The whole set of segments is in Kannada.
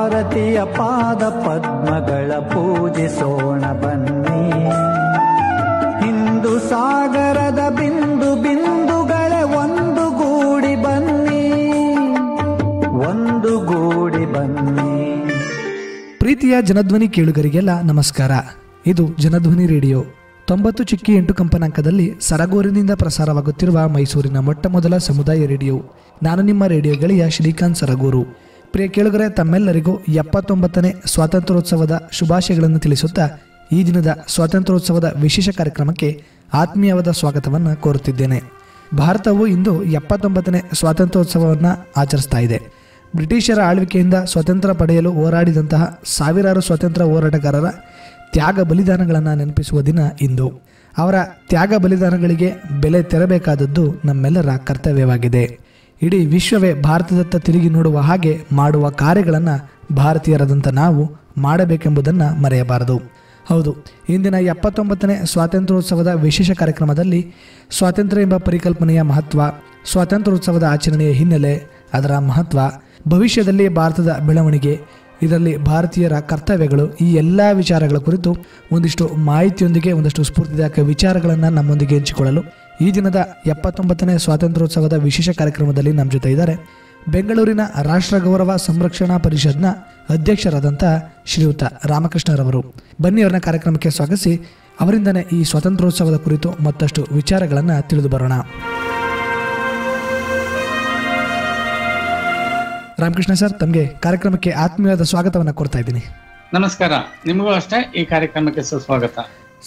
ಭಾರತೀಯ ಪಾದ ಪದ್ಮಗಳ ಪೂಜಿಸೋಣ ಬನ್ನಿ. ಹಿಂದೂ ಸಾಗರದ ಬಿಂದು ಬಿಂದುಗಳೇ ಒಂದುಗೂಡಿ ಬನ್ನಿ, ಒಂದುಗೂಡಿ ಬನ್ನಿ. ಪ್ರೀತಿಯ ಜನಧ್ವನಿ ಕೇಳುಗರಿಗೆಲ್ಲ ನಮಸ್ಕಾರ. ಇದು ಜನಧ್ವನಿ ರೇಡಿಯೋ 90.8 ಕಂಪನಾಂಕದಲ್ಲಿ ಸರಗೂರಿನಿಂದ ಪ್ರಸಾರವಾಗುತ್ತಿರುವ ಮೈಸೂರಿನ ಮೊಟ್ಟ ಮೊದಲ ಸಮುದಾಯ ರೇಡಿಯೋ. ನಾನು ನಿಮ್ಮ ರೇಡಿಯೋ ಗೆಳೆಯ ಶ್ರೀಕಾಂತ್ ಸರಗೂರು. ಪ್ರಿಯ ಕೇಳುಗರೆ, ತಮ್ಮೆಲ್ಲರಿಗೂ 79ನೇ ಸ್ವಾತಂತ್ರ್ಯೋತ್ಸವದ ಶುಭಾಶಯಗಳನ್ನು ತಿಳಿಸುತ್ತಾ ಈ ದಿನದ ಸ್ವಾತಂತ್ರ್ಯೋತ್ಸವದ ವಿಶೇಷ ಕಾರ್ಯಕ್ರಮಕ್ಕೆ ಆತ್ಮೀಯವಾದ ಸ್ವಾಗತವನ್ನು ಕೋರುತ್ತಿದ್ದೇನೆ. ಭಾರತವು ಇಂದು 79ನೇ ಸ್ವಾತಂತ್ರ್ಯೋತ್ಸವವನ್ನು ಆಚರಿಸ್ತಾ ಇದೆ. ಬ್ರಿಟಿಷರ ಆಳ್ವಿಕೆಯಿಂದ ಸ್ವತಂತ್ರ ಪಡೆಯಲು ಹೋರಾಡಿದಂತಹ ಸಾವಿರಾರು ಸ್ವಾತಂತ್ರ್ಯ ಹೋರಾಟಗಾರರ ತ್ಯಾಗ ಬಲಿದಾನಗಳನ್ನು ನೆನಪಿಸುವ ದಿನ ಇಂದು. ಅವರ ತ್ಯಾಗ ಬಲಿದಾನಗಳಿಗೆ ಬೆಲೆ ತೆರಬೇಕಾದದ್ದು ನಮ್ಮೆಲ್ಲರ ಕರ್ತವ್ಯವಾಗಿದೆ. ಇಡೀ ವಿಶ್ವವೇ ಭಾರತದತ್ತ ತಿರುಗಿ ನೋಡುವ ಹಾಗೆ ಮಾಡುವ ಕಾರ್ಯಗಳನ್ನು ಭಾರತೀಯರಾದಂಥ ನಾವು ಮಾಡಬೇಕೆಂಬುದನ್ನು ಮರೆಯಬಾರದು. ಹೌದು, ಇಂದಿನ 79ನೇ ಸ್ವಾತಂತ್ರ್ಯೋತ್ಸವದ ವಿಶೇಷ ಕಾರ್ಯಕ್ರಮದಲ್ಲಿ ಸ್ವಾತಂತ್ರ್ಯ ಎಂಬ ಪರಿಕಲ್ಪನೆಯ ಮಹತ್ವ, ಸ್ವಾತಂತ್ರ್ಯೋತ್ಸವದ ಆಚರಣೆಯ ಹಿನ್ನೆಲೆ, ಅದರ ಮಹತ್ವ, ಭವಿಷ್ಯದಲ್ಲಿ ಭಾರತದ ಬೆಳವಣಿಗೆ, ಇದರಲ್ಲಿ ಭಾರತೀಯರ ಕರ್ತವ್ಯಗಳು, ಈ ಎಲ್ಲ ವಿಚಾರಗಳ ಕುರಿತು ಒಂದಿಷ್ಟು ಮಾಹಿತಿಯೊಂದಿಗೆ ಒಂದಷ್ಟು ಸ್ಫೂರ್ತಿದಾಯಕ ವಿಚಾರಗಳನ್ನು ನಮ್ಮೊಂದಿಗೆ ಹಂಚಿಕೊಳ್ಳಲು ಈ ದಿನದ 79ನೇ ಸ್ವಾತಂತ್ರ್ಯೋತ್ಸವದ ವಿಶೇಷ ಕಾರ್ಯಕ್ರಮದಲ್ಲಿ ನಮ್ಮ ಜೊತೆ ಇದ್ದಾರೆ ಬೆಂಗಳೂರಿನ ರಾಷ್ಟ್ರ ಗೌರವ ಸಂರಕ್ಷಣಾ ಪರಿಷತ್ನ ಅಧ್ಯಕ್ಷರಾದಂಥ ಶ್ರೀಯುತ ರಾಮಕೃಷ್ಣರವರು. ಬನ್ನಿ, ಅವರನ್ನ ಕಾರ್ಯಕ್ರಮಕ್ಕೆ ಸ್ವಾಗತಿಸಿ ಅವರಿಂದನೇ ಈ ಸ್ವಾತಂತ್ರ್ಯೋತ್ಸವದ ಕುರಿತು ಮತ್ತಷ್ಟು ವಿಚಾರಗಳನ್ನು ತಿಳಿದು ಬರೋಣ. ರಾಮಕೃಷ್ಣ ಸರ್, ತಮಗೆ ಕಾರ್ಯಕ್ರಮಕ್ಕೆ ಆತ್ಮೀಯವಾದ ಸ್ವಾಗತವನ್ನು ಕೊಡ್ತಾ ಇದ್ದೀನಿ. ನಮಸ್ಕಾರ. ನಿಮಗೂ ಅಷ್ಟೇ ಈ ಕಾರ್ಯಕ್ರಮಕ್ಕೆ ಸುಸ್ವಾಗತ.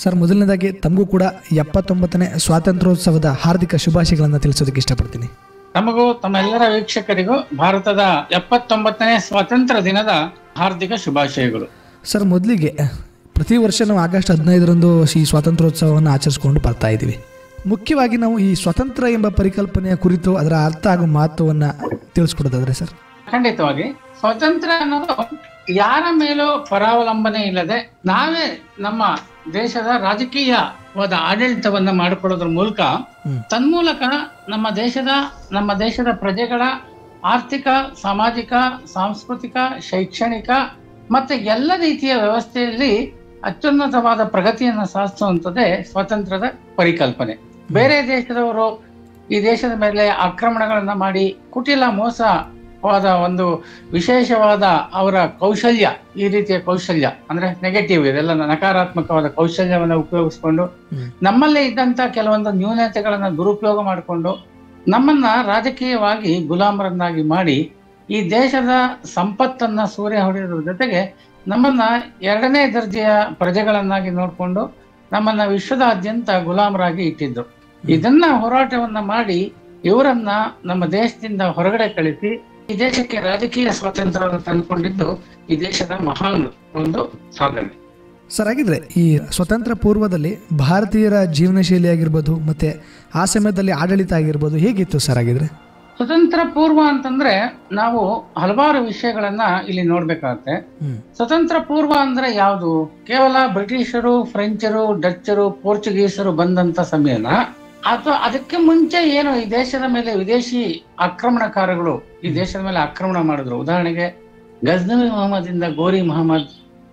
ಸರ್, ಮೊದಲನೇದಾಗಿ ತಮಗೂ ಕೂಡ 79ನೇ ಸ್ವಾತಂತ್ರ್ಯೋತ್ಸವದ ಹಾರ್ದಿಕ ಶುಭಾಶಯಗಳನ್ನು ತಿಳಿಸೋದಕ್ಕೆ ಇಷ್ಟಪಡ್ತೀನಿ. ತಮಗೂ ತಮ್ಮೆಲ್ಲರ ವೀಕ್ಷಕರಿಗೂ ಭಾರತದ 79ನೇ ಸ್ವಾತಂತ್ರ್ಯ ದಿನದ ಹಾರ್ದಿಕ ಶುಭಾಶಯಗಳು. ಸರ್, ಮೊದಲಿಗೆ ಪ್ರತಿ ವರ್ಷ ನಾವು ಆಗಸ್ಟ್ 15ರಂದು ಈ ಸ್ವಾತಂತ್ರ್ಯೋತ್ಸವವನ್ನು ಆಚರಿಸಿಕೊಂಡು ಬರ್ತಾ ಇದ್ದೀವಿ. ಮುಖ್ಯವಾಗಿ ನಾವು ಈ ಸ್ವಾತಂತ್ರ್ಯ ಎಂಬ ಪರಿಕಲ್ಪನೆಯ ಕುರಿತು ಅದರ ಅರ್ಥ ಹಾಗೂ ಮಹತ್ವವನ್ನು ತಿಳಿಸ್ಕೊಡೋದಾದ್ರೆ ಸರ್. ಖಂಡಿತವಾಗಿ ಸ್ವಾತಂತ್ರ್ಯ ಅನ್ನೋದು ಯಾರ ಮೇಲೂ ಪರಾವಲಂಬನೆ ಇಲ್ಲದೆ ನಾವೇ ನಮ್ಮ ದೇಶದ ರಾಜಕೀಯವಾದ ಆಡಳಿತವನ್ನ ಮಾಡಿಕೊಳ್ಳೋದ್ರ ಮೂಲಕ ತನ್ಮೂಲಕ ನಮ್ಮ ದೇಶದ ಪ್ರಜೆಗಳ ಆರ್ಥಿಕ, ಸಾಮಾಜಿಕ, ಸಾಂಸ್ಕೃತಿಕ, ಶೈಕ್ಷಣಿಕ ಮತ್ತೆ ಎಲ್ಲ ರೀತಿಯ ವ್ಯವಸ್ಥೆಯಲ್ಲಿ ಅತ್ಯುನ್ನತವಾದ ಪ್ರಗತಿಯನ್ನು ಸಾಧಿಸುವಂಥದ್ದೇ ಸ್ವಾತಂತ್ರ್ಯದ ಪರಿಕಲ್ಪನೆ. ಬೇರೆ ದೇಶದವರು ಈ ದೇಶದ ಮೇಲೆ ಆಕ್ರಮಣಗಳನ್ನ ಮಾಡಿ ಕುಟಿಲ ಮೋಸವಾದ ಒಂದು ವಿಶೇಷವಾದ ಅವರ ಕೌಶಲ್ಯ, ಈ ರೀತಿಯ ಕೌಶಲ್ಯ ಅಂದ್ರೆ ನೆಗೆಟಿವ್, ಇದೆಲ್ಲ ನಕಾರಾತ್ಮಕವಾದ ಕೌಶಲ್ಯವನ್ನು ಉಪಯೋಗಿಸ್ಕೊಂಡು ನಮ್ಮಲ್ಲೇ ಇದ್ದಂತ ಕೆಲವೊಂದು ನ್ಯೂನತೆಗಳನ್ನ ದುರುಪಯೋಗ ಮಾಡಿಕೊಂಡು ನಮ್ಮನ್ನ ರಾಜಕೀಯವಾಗಿ ಗುಲಾಮರನ್ನಾಗಿ ಮಾಡಿ ಈ ದೇಶದ ಸಂಪತ್ತನ್ನ ಸೂರ್ಯ ಹೊಡೆಯೋದ್ರ ಜೊತೆಗೆ ನಮ್ಮನ್ನ 2ನೇ ದರ್ಜೆಯ ಪ್ರಜೆಗಳನ್ನಾಗಿ ನೋಡ್ಕೊಂಡು ನಮ್ಮನ್ನ ವಿಶ್ವದಾದ್ಯಂತ ಗುಲಾಮರಾಗಿ ಇಟ್ಟಿದ್ರು. ಇದನ್ನ ಹೋರಾಟವನ್ನ ಮಾಡಿ ಇವರನ್ನ ನಮ್ಮ ದೇಶದಿಂದ ಹೊರಗಡೆ ಕಳಿಸಿ ಈ ದೇಶಕ್ಕೆ ರಾಜಕೀಯ ಸ್ವಾತಂತ್ರ್ಯವನ್ನು ತಂದುಕೊಂಡಿದ್ದು ಈ ದೇಶದ ಮಹಾನ್ ಒಂದು ಸಾಧನೆ. ಸರ್, ಹಾಗಿದ್ರೆ ಈ ಸ್ವತಂತ್ರ ಪೂರ್ವದಲ್ಲಿ ಭಾರತೀಯರ ಜೀವನ ಶೈಲಿ ಆಗಿರ್ಬೋದು ಮತ್ತೆ ಆ ಸಮಯದಲ್ಲಿ ಆಡಳಿತ ಆಗಿರ್ಬೋದು ಹೇಗಿತ್ತು ಸರ್? ಹಾಗಿದ್ರೆ ಸ್ವತಂತ್ರ ಪೂರ್ವ ಅಂತಂದ್ರೆ ನಾವು ಹಲವಾರು ವಿಷಯಗಳನ್ನ ಇಲ್ಲಿ ನೋಡ್ಬೇಕಾಗತ್ತೆ. ಸ್ವತಂತ್ರ ಪೂರ್ವ ಅಂದ್ರೆ ಯಾವುದು? ಕೇವಲ ಬ್ರಿಟಿಷರು, ಫ್ರೆಂಚರು, ಡಚ್ಚರು, ಪೋರ್ಚುಗೀಸರು ಬಂದಂತ ಸಮಯನ, ಅಥವಾ ಅದಕ್ಕೆ ಮುಂಚೆ ಏನು ಈ ದೇಶದ ಮೇಲೆ ವಿದೇಶಿ ಆಕ್ರಮಣಕಾರಗಳು ಈ ದೇಶದ ಮೇಲೆ ಆಕ್ರಮಣ ಮಾಡಿದ್ರು? ಉದಾಹರಣೆಗೆ ಗಜ್ನವಿ ಮೊಹಮ್ಮದ್ ಇಂದ ಗೋರಿ ಮೊಹಮ್ಮದ್,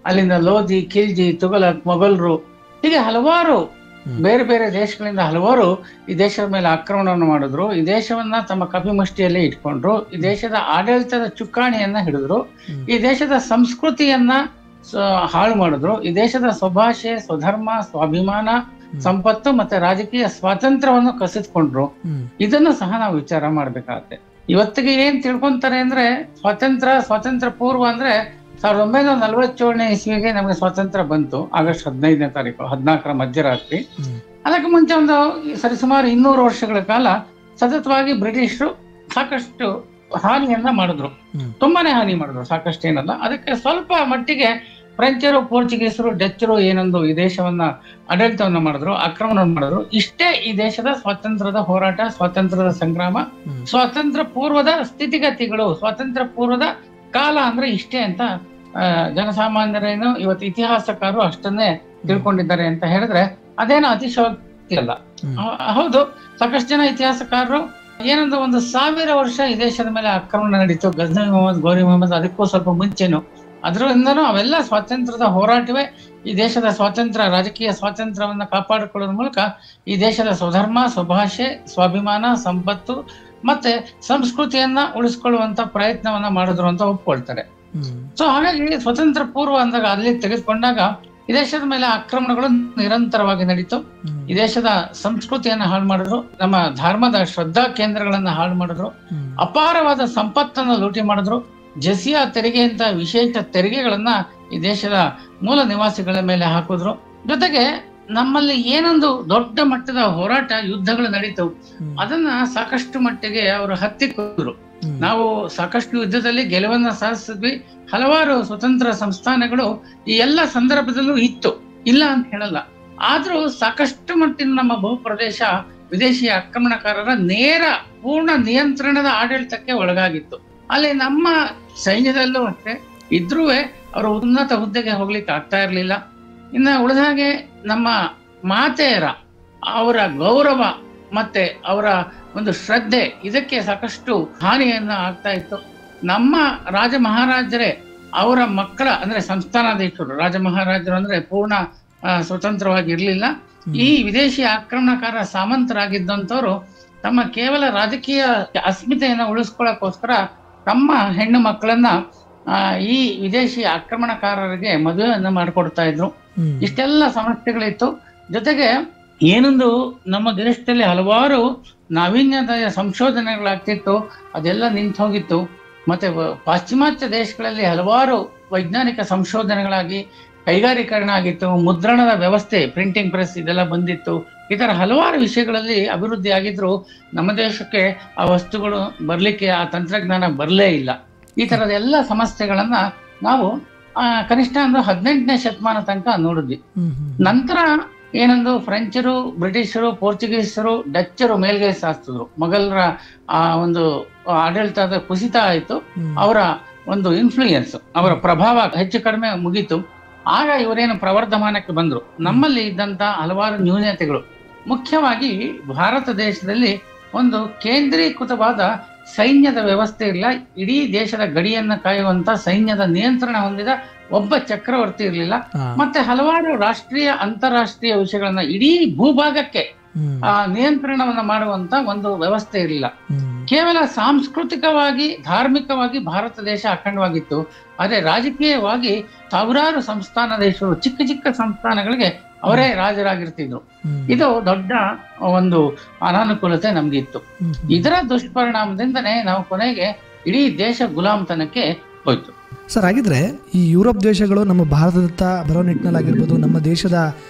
ಅಲ್ಲಿಂದ ಲೋಧಿ, ಖಿಲ್ಜಿ, ತುಘಲಕ್, ಮೊಘಲರು, ಹೀಗೆ ಹಲವಾರು ಬೇರೆ ಬೇರೆ ದೇಶಗಳಿಂದ ಹಲವಾರು ಈ ದೇಶದ ಮೇಲೆ ಆಕ್ರಮಣವನ್ನು ಮಾಡಿದ್ರು. ಈ ದೇಶವನ್ನ ತಮ್ಮ ಕಪಿಮುಷ್ಟಿಯಲ್ಲಿ ಇಟ್ಕೊಂಡ್ರು. ಈ ದೇಶದ ಆಡಳಿತದ ಚುಕ್ಕಾಣಿಯನ್ನ ಹಿಡಿದ್ರು. ಈ ದೇಶದ ಸಂಸ್ಕೃತಿಯನ್ನ ಹಾಳು ಮಾಡಿದ್ರು. ಈ ದೇಶದ ಸ್ವಭಾಷೆ, ಸ್ವಧರ್ಮ, ಸ್ವಾಭಿಮಾನ, ಸಂಪತ್ತು ಮತ್ತೆ ರಾಜಕೀಯ ಸ್ವಾತಂತ್ರ್ಯವನ್ನು ಕಸಿದ್ಕೊಂಡ್ರು. ಇದನ್ನು ಸಹ ನಾವು ವಿಚಾರ ಮಾಡ್ಬೇಕಾಗತ್ತೆ. ಇವತ್ತಿಗೆ ಏನ್ ತಿಳ್ಕೊಂತಾರೆ ಅಂದ್ರೆ ಸ್ವಾತಂತ್ರ್ಯ ಪೂರ್ವ ಅಂದ್ರೆ 1947ನೇ ಇಸ್ವಿಗೆ ನಮಗೆ ಸ್ವಾತಂತ್ರ್ಯ ಬಂತು. ಆಗಸ್ಟ್ 15ನೇ ತಾರೀಕು, 14ರ ಮಧ್ಯರಾತ್ರಿ. ಅದಕ್ಕೆ ಮುಂಚೆ ಒಂದು ಸರಿಸುಮಾರು 200 ವರ್ಷಗಳ ಕಾಲ ಸತತವಾಗಿ ಬ್ರಿಟಿಷರು ಸಾಕಷ್ಟು ಹಾನಿಯನ್ನ ಮಾಡಿದ್ರು. ತುಂಬಾನೇ ಹಾನಿ ಮಾಡಿದ್ರು, ಸಾಕಷ್ಟು ಏನಲ್ಲ. ಅದಕ್ಕೆ ಸ್ವಲ್ಪ ಮಟ್ಟಿಗೆ ಫ್ರೆಂಚರು, ಪೋರ್ಚುಗೀಸರು, ಡಚ್ಚರು ಏನೊಂದು ಈ ದೇಶವನ್ನ ಆಡಳಿತವನ್ನ ಮಾಡಿದ್ರು, ಆಕ್ರಮಣ ಮಾಡಿದ್ರು. ಇಷ್ಟೇ ಈ ದೇಶದ ಸ್ವಾತಂತ್ರ್ಯದ ಹೋರಾಟ, ಸ್ವಾತಂತ್ರ್ಯದ ಸಂಗ್ರಾಮ, ಸ್ವಾತಂತ್ರ್ಯ ಪೂರ್ವದ ಸ್ಥಿತಿಗತಿಗಳು, ಸ್ವಾತಂತ್ರ್ಯ ಪೂರ್ವದ ಕಾಲ ಅಂದ್ರೆ ಇಷ್ಟೇ ಅಂತ ಜನಸಾಮಾನ್ಯರೇನು ಇವತ್ತು ಇತಿಹಾಸಕಾರರು ಅಷ್ಟನ್ನೇ ತಿಳ್ಕೊಂಡಿದ್ದಾರೆ ಅಂತ ಹೇಳಿದ್ರೆ ಅದೇನೋ ಅತಿಶಯೋಕ್ತಿ ಅಲ್ಲ. ಹೌದು, ಸಾಕಷ್ಟು ಜನ ಇತಿಹಾಸಕಾರರು ಏನಂದ್ರೆ 1000 ವರ್ಷ ಈ ದೇಶದ ಮೇಲೆ ಆಕ್ರಮಣ ನಡೀತು. ಗಜ್ನವಿ ಮೊಹಮ್ಮದ್, ಗೌರಿ ಮೊಹಮ್ಮದ್, ಅದಕ್ಕೂ ಸ್ವಲ್ಪ ಮುಂಚೆನು. ಅದರಿಂದನೂ ಅವೆಲ್ಲ ಸ್ವಾತಂತ್ರ್ಯದ ಹೋರಾಟವೇ ಈ ದೇಶದ ಸ್ವಾತಂತ್ರ್ಯ, ರಾಜಕೀಯ ಸ್ವಾತಂತ್ರ್ಯವನ್ನ ಕಾಪಾಡಿಕೊಳ್ಳೋದ್ರ ಮೂಲಕ ಈ ದೇಶದ ಸ್ವಧರ್ಮ, ಸ್ವಭಾಷೆ, ಸ್ವಾಭಿಮಾನ, ಸಂಪತ್ತು ಮತ್ತೆ ಸಂಸ್ಕೃತಿಯನ್ನ ಉಳಿಸ್ಕೊಳ್ಳುವಂತ ಪ್ರಯತ್ನವನ್ನ ಮಾಡಿದ್ರು ಅಂತ ಒಪ್ಕೊಳ್ತಾರೆ. ಸೊ ಹಾಗಾಗಿ ಸ್ವತಂತ್ರ ಪೂರ್ವ ಅಂದಾಗ ಅಲ್ಲಿ ತೆಗೆದುಕೊಂಡಾಗ ಈ ದೇಶದ ಮೇಲೆ ಆಕ್ರಮಣಗಳು ನಿರಂತರವಾಗಿ ನಡೀತು. ಈ ದೇಶದ ಸಂಸ್ಕೃತಿಯನ್ನ ಹಾಳು ಮಾಡಿದ್ರು, ನಮ್ಮ ಧರ್ಮದ ಶ್ರದ್ಧಾ ಕೇಂದ್ರಗಳನ್ನ ಹಾಳು ಮಾಡಿದ್ರು, ಅಪಾರವಾದ ಸಂಪತ್ತನ್ನ ಲೂಟಿ ಮಾಡಿದ್ರು, ಜಸಿಯಾ ತೆರಿಗೆ ಅಂತ ವಿಶೇಷ ತೆರಿಗೆಗಳನ್ನ ಈ ದೇಶದ ಮೂಲ ನಿವಾಸಿಗಳ ಮೇಲೆ ಹಾಕಿದ್ರು. ಜೊತೆಗೆ ನಮ್ಮಲ್ಲಿ ಏನೊಂದು ದೊಡ್ಡ ಮಟ್ಟದ ಹೋರಾಟ, ಯುದ್ಧಗಳು ನಡೀತು, ಅದನ್ನ ಸಾಕಷ್ಟು ಮಟ್ಟಿಗೆ ಅವರು ಹತ್ತಿಕ್ಕಿದ್ರು. ನಾವು ಸಾಕಷ್ಟು ಯುದ್ಧದಲ್ಲಿ ಗೆಲುವನ್ನ ಸಾಧಿಸಿದ್ವಿ. ಹಲವಾರು ಸ್ವತಂತ್ರ ಸಂಸ್ಥಾನಗಳು ಈ ಎಲ್ಲ ಸಂದರ್ಭದಲ್ಲೂ ಇತ್ತು, ಇಲ್ಲ ಅಂತ ಹೇಳಲ್ಲ. ಆದ್ರೂ ಸಾಕಷ್ಟು ಮಟ್ಟಿನ ನಮ್ಮ ಭೂಪ್ರದೇಶ ವಿದೇಶಿ ಆಕ್ರಮಣಕಾರರ ನೇರ ಪೂರ್ಣ ನಿಯಂತ್ರಣದ ಆಡಳಿತಕ್ಕೆ ಒಳಗಾಗಿತ್ತು. ಅಲ್ಲಿ ನಮ್ಮ ಸೈನ್ಯದಲ್ಲೂ ಅಷ್ಟೇ ಇದ್ರೂ ಅವರು ಉನ್ನತ ಹುದ್ದೆಗೆ ಹೋಗ್ಲಿಕ್ಕೆ ಆಗ್ತಾ ಇರ್ಲಿಲ್ಲ. ಇನ್ನು ಉಳಿದ ಹಾಗೆ ನಮ್ಮ ಮಾತೆಯರ ಅವರ ಗೌರವ ಮತ್ತೆ ಅವರ ಒಂದು ಶ್ರದ್ಧೆ, ಇದಕ್ಕೆ ಸಾಕಷ್ಟು ಹಾನಿಯನ್ನ ಆಗ್ತಾ ಇತ್ತು. ನಮ್ಮ ರಾಜ ಮಹಾರಾಜರೇ ಅವರ ಮಕ್ಕಳ ಅಂದ್ರೆ ಸಂಸ್ಥಾನಾಧೀಶರು, ರಾಜ ಮಹಾರಾಜರು ಅಂದ್ರೆ ಪೂರ್ಣ ಸ್ವತಂತ್ರವಾಗಿ ಇರ್ಲಿಲ್ಲ. ಈ ವಿದೇಶಿ ಆಕ್ರಮಣಕಾರ ಸಾಮಂತರಾಗಿದ್ದಂಥವ್ರು ತಮ್ಮ ಕೇವಲ ರಾಜಕೀಯ ಅಸ್ಮಿತೆಯನ್ನ ಉಳಿಸ್ಕೊಳ್ಳೋಕೋಸ್ಕರ ತಮ್ಮ ಹೆಣ್ಣು ಮಕ್ಕಳನ್ನ ಈ ವಿದೇಶಿ ಆಕ್ರಮಣಕಾರರಿಗೆ ಮದುವೆಯನ್ನ ಮಾಡಿಕೊಡ್ತಾ ಇದ್ರು. ಇಷ್ಟೆಲ್ಲ ಸಮಸ್ಯೆಗಳಿತ್ತು. ಜೊತೆಗೆ ಏನೊಂದು ನಮ್ಮ ದೇಶದಲ್ಲಿ ಹಲವಾರು ನಾವೀನ್ಯದ ಸಂಶೋಧನೆಗಳಾಗ್ತಿತ್ತು, ಅದೆಲ್ಲ ನಿಂತು ಹೋಗಿತ್ತು. ಮತ್ತೆ ಪಾಶ್ಚಿಮಾತ್ಯ ದೇಶಗಳಲ್ಲಿ ಹಲವಾರು ವೈಜ್ಞಾನಿಕ ಸಂಶೋಧನೆಗಳಾಗಿ ಕೈಗಾರೀಕರಣ ಆಗಿತ್ತು, ಮುದ್ರಣದ ವ್ಯವಸ್ಥೆ, ಪ್ರಿಂಟಿಂಗ್ ಪ್ರೆಸ್ ಇದೆಲ್ಲ ಬಂದಿತ್ತು. ಈ ತರ ಹಲವಾರು ವಿಷಯಗಳಲ್ಲಿ ಅಭಿವೃದ್ಧಿ ಆಗಿದ್ರು. ನಮ್ಮ ದೇಶಕ್ಕೆ ಆ ವಸ್ತುಗಳು ಬರ್ಲಿಕ್ಕೆ, ಆ ತಂತ್ರಜ್ಞಾನ ಬರಲೇ ಇಲ್ಲ. ಈ ತರದ ಎಲ್ಲ ಸಮಸ್ಯೆಗಳನ್ನ ನಾವು ಕನಿಷ್ಠ ಅಂದ್ರೆ 18ನೇ ಶತಮಾನ ತನಕ ನೋಡಿದ್ವಿ. ನಂತರ ಏನೊಂದು ಫ್ರೆಂಚರು, ಬ್ರಿಟಿಷರು, ಪೋರ್ಚುಗೀಸರು, ಡಚ್ಚರು ಮೇಲ್ಗೈ ಸಾಧಿಸಿದ್ರು. ಮೊಘಲರ ಆ ಒಂದು ಆಡಳಿತದ ಕುಸಿತ ಆಯ್ತು, ಅವರ ಒಂದು ಇನ್ಫ್ಲೂಯೆನ್ಸ್, ಅವರ ಪ್ರಭಾವ ಹೆಚ್ಚು ಕಡಿಮೆ ಮುಗೀತು. ಆಗ ಇವರೇನು ಪ್ರವರ್ಧಮಾನಕ್ಕೆ ಬಂದ್ರು. ನಮ್ಮಲ್ಲಿ ಇದ್ದಂತ ಹಲವಾರು ನ್ಯೂನತೆಗಳು, ಮುಖ್ಯವಾಗಿ ಭಾರತ ದೇಶದಲ್ಲಿ ಒಂದು ಕೇಂದ್ರೀಕೃತವಾದ ಸೈನ್ಯದ ವ್ಯವಸ್ಥೆ ಇಲ್ಲ. ಇಡೀ ದೇಶದ ಗಡಿಯನ್ನ ಕಾಯುವಂತ ಸೈನ್ಯದ ನಿಯಂತ್ರಣ ಹೊಂದಿದ ಒಬ್ಬ ಚಕ್ರವರ್ತಿ ಇರಲಿಲ್ಲ. ಮತ್ತೆ ಹಲವಾರು ರಾಷ್ಟ್ರೀಯ, ಅಂತಾರಾಷ್ಟ್ರೀಯ ವಿಷಯಗಳನ್ನ ಇಡೀ ಭೂಭಾಗಕ್ಕೆ ನಿಯಂತ್ರಣವನ್ನ ಮಾಡುವಂತ ಒಂದು ವ್ಯವಸ್ಥೆ ಇರಲಿಲ್ಲ. ಕೇವಲ ಸಾಂಸ್ಕೃತಿಕವಾಗಿ, ಧಾರ್ಮಿಕವಾಗಿ ಭಾರತ ದೇಶ ಅಖಂಡವಾಗಿತ್ತು. ಆದ್ರೆ ರಾಜಕೀಯವಾಗಿ ಸಾವಿರಾರು ಸಂಸ್ಥಾನಾಧೀಶರು, ಚಿಕ್ಕ ಚಿಕ್ಕ ಸಂಸ್ಥಾನಗಳಿಗೆ ಅವರೇ ರಾಜರಾಗಿರ್ತಿದ್ರು. ಇದು ದೊಡ್ಡ ಒಂದು ಅನಾನುಕೂಲತೆ ನಮ್ಗಿತ್ತು. ಇದರ ದುಷ್ಪರಿಣಾಮದಿಂದನೇ ನಾವು ಕೊನೆಗೆ ಇಡೀ ದೇಶ ಗುಲಾಮತನಕ್ಕೆ ಹೋಯ್ತು. ಸರ್, ಹಾಗಿದ್ರೆ ಈ ಯುರೋಪ್ ದೇಶಗಳು ನಮ್ಮ ಭಾರತದತ್ತ ಬರೋ ನಿಟ್ಟಿನಲ್ಲಾಗಿರ್ಬೋದು, ನಮ್ಮ ದೇಶದ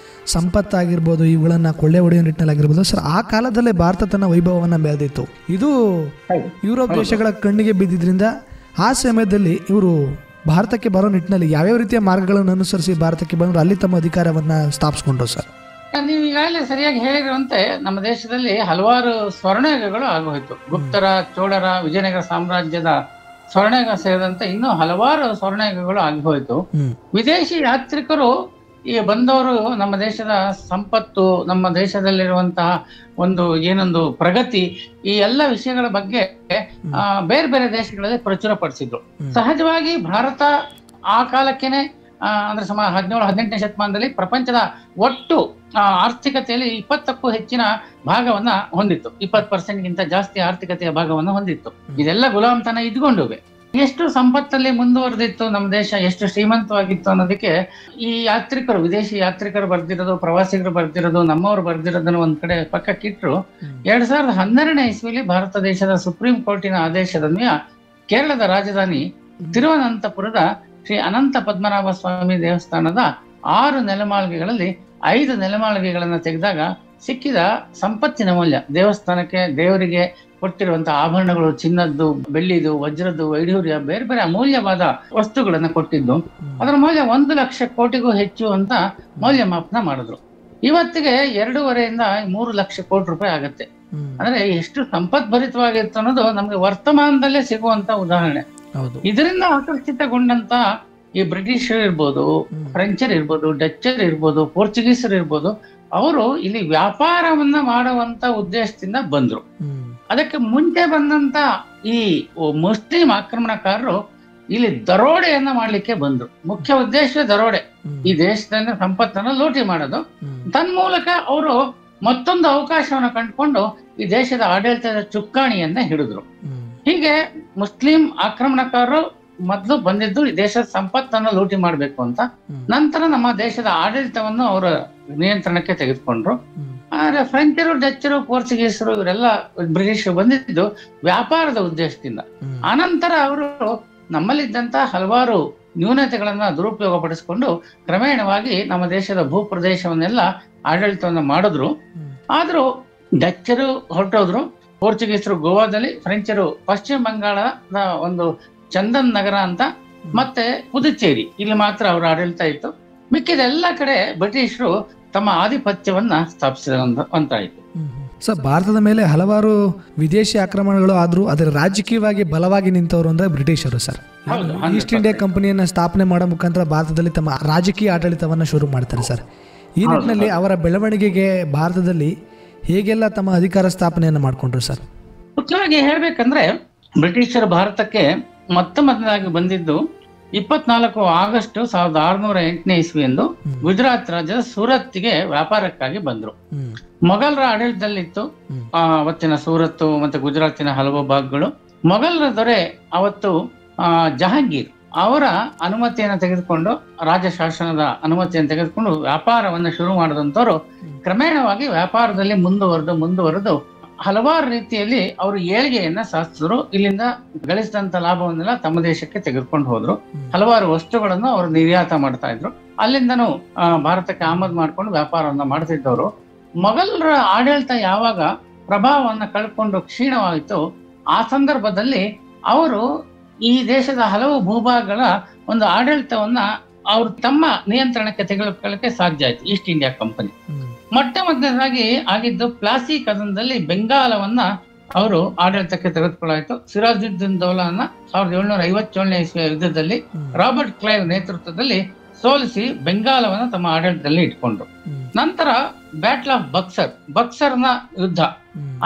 ಸಂಪತ್ತಾಗಿರ್ಬೋದು, ಇವುಗಳನ್ನ ಕೊಳ್ಳೆ ಹೊಡೆಯೋ ನಿಟ್ಟಿನಲ್ಲಾಗಿರ್ಬೋದು, ಸರ್ ಆ ಕಾಲದಲ್ಲೇ ಭಾರತ ತನ್ನ ವೈಭವವನ್ನ ಬೆಳೆದಿತ್ತು. ಇದು ಯುರೋಪ್ ದೇಶಗಳ ಕಣ್ಣಿಗೆ ಬಿದ್ದಿದ್ರಿಂದ ಆ ಸಮಯದಲ್ಲಿ ಇವರು ಭಾರತಕ್ಕೆ ಬರೋ ನಿಟ್ಟಿನಲ್ಲಿ ಯಾವ್ಯಾವ ರೀತಿಯ ಮಾರ್ಗಗಳನ್ನು ಅನುಸರಿಸಿ ಭಾರತಕ್ಕೆ ಬಂದ್ರು, ಅಲ್ಲಿ ತಮ್ಮ ಅಧಿಕಾರವನ್ನ ಸ್ಥಾಪಿಸ್ಕೊಂಡ್ರು. ಸರ್, ನೀವು ಈಗಾಗಲೇ ಸರಿಯಾಗಿ ಹೇಳಿರುವಂತೆ ನಮ್ಮ ದೇಶದಲ್ಲಿ ಹಲವಾರು ಸ್ವರ್ಣಯುಗಗಳು ಆಗೋಯ್ತು. ಗುಪ್ತರ, ಚೋಳರ, ವಿಜಯನಗರ ಸಾಮ್ರಾಜ್ಯದ ಸ್ವರ್ಣಯುಗ ಸೇರಿದಂತೆ ಇನ್ನೂ ಹಲವಾರು ಸ್ವರ್ಣಯುಗಗಳು ಆಗಿ ಹೋಯ್ತು. ವಿದೇಶಿ ಯಾತ್ರಿಕರು ಈ ಬಂದವರು ನಮ್ಮ ದೇಶದ ಸಂಪತ್ತು, ನಮ್ಮ ದೇಶದಲ್ಲಿರುವಂತಹ ಒಂದು ಏನೊಂದು ಪ್ರಗತಿ, ಈ ಎಲ್ಲ ವಿಷಯಗಳ ಬಗ್ಗೆ ಬೇರೆ ಬೇರೆ ದೇಶಗಳಲ್ಲಿ ಪ್ರಚುರಪಡಿಸಿದ್ರು. ಸಹಜವಾಗಿ ಭಾರತ ಆ ಕಾಲಕ್ಕೇನೆ ಅಂದ್ರೆ 17-18ನೇ ಶತಮಾನದಲ್ಲಿ ಪ್ರಪಂಚದ ಒಟ್ಟು ಆರ್ಥಿಕತೆಯಲ್ಲಿ 20ಕ್ಕೂ ಹೆಚ್ಚಿನ ಭಾಗವನ್ನ ಹೊಂದಿತ್ತು. 20% ಜಾಸ್ತಿ ಆರ್ಥಿಕತೆಯ ಭಾಗವನ್ನ ಹೊಂದಿತ್ತು. ಇದೆಲ್ಲ ಗುಲಾಮತನ ಇದ್ಕೊಂಡುವೆ. ಎಷ್ಟು ಸಂಪತ್ತಲ್ಲಿ ಮುಂದುವರೆದಿತ್ತು ನಮ್ಮ ದೇಶ, ಎಷ್ಟು ಶ್ರೀಮಂತವಾಗಿತ್ತು ಅನ್ನೋದಕ್ಕೆ ಈ ಯಾತ್ರಿಕರು, ವಿದೇಶಿ ಯಾತ್ರಿಕರು ಬರ್ದಿರೋದು, ಪ್ರವಾಸಿಗರು ಬರ್ದಿರೋದು, ನಮ್ಮವರು ಬರ್ದಿರೋದನ್ನ ಒಂದ್ ಕಡೆ ಪಕ್ಕಕ್ಕಿಟ್ರು. 2012ನೇ ಇಸ್ವಿಲಿ ಭಾರತ ದೇಶದ ಸುಪ್ರೀಂ ಕೋರ್ಟಿನ ಆದೇಶದನ್ವಯ ಕೇರಳದ ರಾಜಧಾನಿ ತಿರುವನಂತಪುರದ ಶ್ರೀ ಅನಂತ ಪದ್ಮನಾಭ ಸ್ವಾಮಿ ದೇವಸ್ಥಾನದ 6 ನೆಲಮಾಳಿಗೆಗಳಲ್ಲಿ 5 ನೆಲಮಾಳಿಗೆಗಳನ್ನ ತೆಗೆದಾಗ ಸಿಕ್ಕಿದ ಸಂಪತ್ತಿನ ಮೌಲ್ಯ, ದೇವಸ್ಥಾನಕ್ಕೆ ದೇವರಿಗೆ ಕೊಟ್ಟಿರುವಂತಹ ಆಭರಣಗಳು, ಚಿನ್ನದ್ದು, ಬೆಳ್ಳಿದು, ವಜ್ರದ್ದು, ವೈಢೂರ್ಯ, ಬೇರೆ ಬೇರೆ ಅಮೂಲ್ಯವಾದ ವಸ್ತುಗಳನ್ನ ಕೊಟ್ಟಿದ್ದು, ಅದರ ಮೌಲ್ಯ 1 ಲಕ್ಷ ಕೋಟಿಗೂ ಹೆಚ್ಚು ಅಂತ ಮೌಲ್ಯಮಾಪನ ಮಾಡಿದ್ರು. ಇವತ್ತಿಗೆ 2.5 ರಿಂದ 3 ಲಕ್ಷ ಕೋಟಿ ರೂಪಾಯಿ ಆಗತ್ತೆ. ಅಂದ್ರೆ ಎಷ್ಟು ಸಂಪದ್ಭರಿತವಾಗಿತ್ತು ಅನ್ನೋದು ನಮ್ಗೆ ವರ್ತಮಾನದಲ್ಲೇ ಸಿಗುವಂತ ಉದಾಹರಣೆ. ಇದರಿಂದ ಆಕರ್ಷಿತಗೊಂಡಂತ ಈ ಬ್ರಿಟಿಷರ್ ಇರ್ಬೋದು, ಫ್ರೆಂಚರ್ ಇರ್ಬೋದು, ಡಚ್ಚರ್ ಇರ್ಬೋದು, ಪೋರ್ಚುಗೀಸರು ಇರ್ಬೋದು, ಅವರು ಇಲ್ಲಿ ವ್ಯಾಪಾರವನ್ನ ಮಾಡುವಂತ ಉದ್ದೇಶದಿಂದ ಬಂದ್ರು. ಅದಕ್ಕೆ ಮುಂಚೆ ಬಂದಂತ ಈ ಮುಸ್ಲಿಂ ಆಕ್ರಮಣಕಾರರು ಇಲ್ಲಿ ದರೋಡೆಯನ್ನ ಮಾಡ್ಲಿಕ್ಕೆ ಬಂದ್ರು. ಮುಖ್ಯ ಉದ್ದೇಶ ದರೋಡೆ, ಈ ದೇಶದ ಸಂಪತ್ತನ್ನು ಲೂಟಿ ಮಾಡೋದು. ತನ್ಮೂಲಕ ಅವರು ಮತ್ತೊಂದು ಅವಕಾಶವನ್ನು ಕಂಡುಕೊಂಡು ಈ ದೇಶದ ಆಡಳಿತದ ಚುಕ್ಕಾಣಿಯನ್ನ ಹಿಡಿದ್ರು. ಹೀಗೆ ಮುಸ್ಲಿಂ ಆಕ್ರಮಣಕಾರರು ಮೊದಲು ಬಂದಿದ್ದು ಈ ದೇಶದ ಸಂಪತ್ತನ್ನು ಲೂಟಿ ಮಾಡ್ಬೇಕು ಅಂತ. ನಂತರ ನಮ್ಮ ದೇಶದ ಆಡಳಿತವನ್ನು ಅವರ ನಿಯಂತ್ರಣಕ್ಕೆ ತೆಗೆದುಕೊಂಡ್ರು. ಆದ್ರೆ ಫ್ರೆಂಚರು, ಡಚ್ಚರು, ಪೋರ್ಚುಗೀಸರು ಇವರೆಲ್ಲ ಬ್ರಿಟಿಷರು ಬಂದಿದ್ದು ವ್ಯಾಪಾರದ ಉದ್ದೇಶದಿಂದ. ಆನಂತರ ಅವರು ನಮ್ಮಲ್ಲಿದ್ದಂತ ಹಲವಾರು ನ್ಯೂನತೆಗಳನ್ನ ದುರುಪಯೋಗ ಪಡಿಸಿಕೊಂಡು ಕ್ರಮೇಣವಾಗಿ ನಮ್ಮ ದೇಶದ ಭೂ ಪ್ರದೇಶವನ್ನೆಲ್ಲ ಆಡಳಿತವನ್ನ ಮಾಡಿದ್ರು. ಆದ್ರೂ ಡಚ್ಚರು ಹೊರಟೋದ್ರು, ಪೋರ್ಚುಗೀಸರು ಗೋವಾದಲ್ಲಿ, ಫ್ರೆಂಚರು ಪಶ್ಚಿಮ ಬಂಗಾಳದ ಒಂದು ಚಂದನ್ ನಗರ ಅಂತ ಮತ್ತೆ ಪುದುಚೇರಿ ಇಲ್ಲಿ ಮಾತ್ರ ಅವರ ಆಡಳಿತ ಇತ್ತು. ಮಿಕ್ಕಿದ ಎಲ್ಲ ಕಡೆ ಬ್ರಿಟಿಷರು ತಮ್ಮ ಆಧಿಪತ್ಯವನ್ನ ಸ್ಥಾಪಿಸಿದಂತಾಯಿತು. ಸರ್, ಭಾರತದ ಮೇಲೆ ಹಲವಾರು ವಿದೇಶಿ ಆಕ್ರಮಣಗಳು ಆದ್ರೂ ಅದರ ರಾಜಕೀಯವಾಗಿ ಬಲವಾಗಿ ನಿಂತವರು ಅಂದ್ರೆ ಬ್ರಿಟಿಷರು ಸರ್. ಈಸ್ಟ್ ಇಂಡಿಯಾ ಕಂಪನಿಯನ್ನ ಸ್ಥಾಪನೆ ಮಾಡೋ ಮುಖಾಂತರ ಭಾರತದಲ್ಲಿ ತಮ್ಮ ರಾಜಕೀಯ ಆಡಳಿತವನ್ನ ಶುರು ಮಾಡ್ತಾರೆ ಸರ್. ಈ ನಿಟ್ಟಿನಲ್ಲಿ ಅವರ ಬೆಳವಣಿಗೆಗೆ ಭಾರತದಲ್ಲಿ ಹೇಗೆಲ್ಲ ತಮ್ಮ ಅಧಿಕಾರ ಸ್ಥಾಪನೆಯನ್ನು ಮಾಡ್ಕೊಂಡ್ರು ಸರ್? ಮುಖ್ಯವಾಗಿ ಹೇಳ್ಬೇಕಂದ್ರೆ ಬ್ರಿಟಿಷರು ಭಾರತಕ್ಕೆ ಮೊದಲಾಗಿ ಬಂದಿದ್ದು 24 ಆಗಸ್ಟ್ 1608 ಇಸ್ವಿಯಂದು ಗುಜರಾತ್ ರಾಜ್ಯದ ಸೂರತ್ಗೆ ವ್ಯಾಪಾರಕ್ಕಾಗಿ ಬಂದ್ರು. ಮೊಘಲರ ಆಡಳಿತದಲ್ಲಿತ್ತು ಅವತ್ತಿನ ಸೂರತ್ ಮತ್ತೆ ಗುಜರಾತಿನ ಹಲವು ಭಾಗಗಳು. ಮೊಘಲರ ದೊರೆ ಅವತ್ತು ಜಹಾಂಗೀರ್ ಅವರ ಅನುಮತಿಯನ್ನು ತೆಗೆದುಕೊಂಡು, ರಾಜಶಾಸನದ ಅನುಮತಿಯನ್ನು ತೆಗೆದುಕೊಂಡು ವ್ಯಾಪಾರವನ್ನು ಶುರು ಮಾಡಿದಂತವರು ಕ್ರಮೇಣವಾಗಿ ವ್ಯಾಪಾರದಲ್ಲಿ ಮುಂದುವರೆದು ಹಲವಾರು ರೀತಿಯಲ್ಲಿ ಅವರು ಏಳಿಗೆಯನ್ನ ಸಾಧಿಸಿದ್ರು. ಇಲ್ಲಿಂದ ಗಳಿಸಿದಂತ ಲಾಭವನ್ನೆಲ್ಲ ತಮ್ಮ ದೇಶಕ್ಕೆ ತೆಗೆದುಕೊಂಡು ಹೋದ್ರು. ಹಲವಾರು ವಸ್ತುಗಳನ್ನು ಅವರು ನಿರ್ಯಾತ ಮಾಡ್ತಾ ಇದ್ರು. ಅಲ್ಲಿಂದನೂ ಭಾರತಕ್ಕೆ ಆಮದು ಮಾಡ್ಕೊಂಡು ವ್ಯಾಪಾರವನ್ನ ಮಾಡ್ತಿದ್ದವರು. ಮೊಘಲರ ಆಡಳಿತ ಯಾವಾಗ ಪ್ರಭಾವವನ್ನ ಕಳ್ಕೊಂಡು ಕ್ಷೀಣವಾಯಿತು, ಆ ಸಂದರ್ಭದಲ್ಲಿ ಅವರು ಈ ದೇಶದ ಹಲವು ಭೂಭಾಗಗಳ ಒಂದು ಆಡಳಿತವನ್ನ ಅವರು ತಮ್ಮ ನಿಯಂತ್ರಣಕ್ಕೆ ತೆಗೆದುಕೊಳ್ಳಕ್ಕೆ ಸಾಧ್ಯ ಆಯ್ತು. ಈಸ್ಟ್ ಇಂಡಿಯಾ ಕಂಪನಿ ಮೊದಲನೇದಾಗಿ ಆಗಿದ್ದು ಪ್ಲಾಸಿ ಕದನದಲ್ಲಿ ಬೆಂಗಾಲವನ್ನ ಅವರು ಆಡಳಿತಕ್ಕೆ ತೆಗೆದುಕೊಳ್ಳಾಯಿತು. ಸಿರಾಜುದ್ದೀನ್ ದೌಲಾನ 1757 ಇಸ್ವಿಯ ಯುದ್ಧದಲ್ಲಿ ರಾಬರ್ಟ್ ಕ್ಲೈವ್ ನೇತೃತ್ವದಲ್ಲಿ ಸೋಲಿಸಿ ಬೆಂಗಾಲವನ್ನ ತಮ್ಮ ಆಡಳಿತದಲ್ಲಿ ಇಟ್ಕೊಂಡ್ರು. ನಂತರ ಬ್ಯಾಟಲ್ ಆಫ್ ಬಕ್ಸರ್ನ ಯುದ್ಧ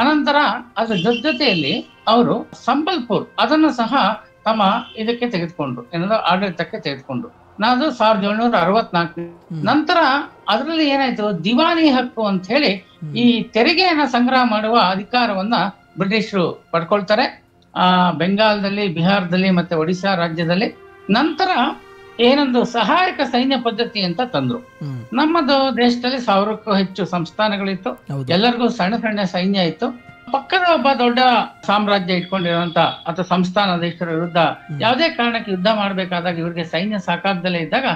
ಅನಂತರ ಅದ್ರ ಜೊತೆಯಲ್ಲಿ ಅವರು ಸಂಬಲ್ಪುರ್ ಅದನ್ನು ಸಹ ತಮ್ಮ ಇದಕ್ಕೆ ತೆಗೆದುಕೊಂಡ್ರು, ಏನಂದ್ರೆ ಆಡಳಿತಕ್ಕೆ ತೆಗೆದುಕೊಂಡ್ರು. ಅದು 1764. ನಂತರ ಅದರಲ್ಲಿ ಏನಾಯ್ತು, ದಿವಾನಿ ಹಕ್ಕು ಅಂತ ಹೇಳಿ ಈ ತೆರಿಗೆಯನ್ನ ಸಂಗ್ರಹ ಮಾಡುವ ಅಧಿಕಾರವನ್ನ ಬ್ರಿಟಿಷರು ಪಡ್ಕೊಳ್ತಾರೆ ಬೆಂಗಾಲದಲ್ಲಿ, ಬಿಹಾರದಲ್ಲಿ ಮತ್ತೆ ಒಡಿಶಾ ರಾಜ್ಯದಲ್ಲಿ. ನಂತರ ಏನೊಂದು ಸಹಾಯಕ ಸೈನ್ಯ ಪದ್ಧತಿ ಅಂತ ತಂದ್ರು. ನಮ್ಮದು ದೇಶದಲ್ಲಿ 1000ಕ್ಕೂ ಹೆಚ್ಚು ಸಂಸ್ಥಾನಗಳಿತ್ತು, ಎಲ್ಲರಿಗೂ ಸಣ್ಣ ಸಣ್ಣ ಸೈನ್ಯ ಇತ್ತು. ಪಕ್ಕದ ಒಬ್ಬ ದೊಡ್ಡ ಸಾಮ್ರಾಜ್ಯ ಇಟ್ಕೊಂಡಿರುವಂತ ಅಥವಾ ಸಂಸ್ಥಾನಧೀಶರ ವಿರುದ್ಧ ಯಾವುದೇ ಕಾರಣಕ್ಕೆ ಯುದ್ಧ ಮಾಡ್ಬೇಕಾದಾಗ ಇವ್ರಿಗೆ ಸೈನ್ಯ ಸಾಕಾಗ್ದಲೇ ಇದ್ದಾಗ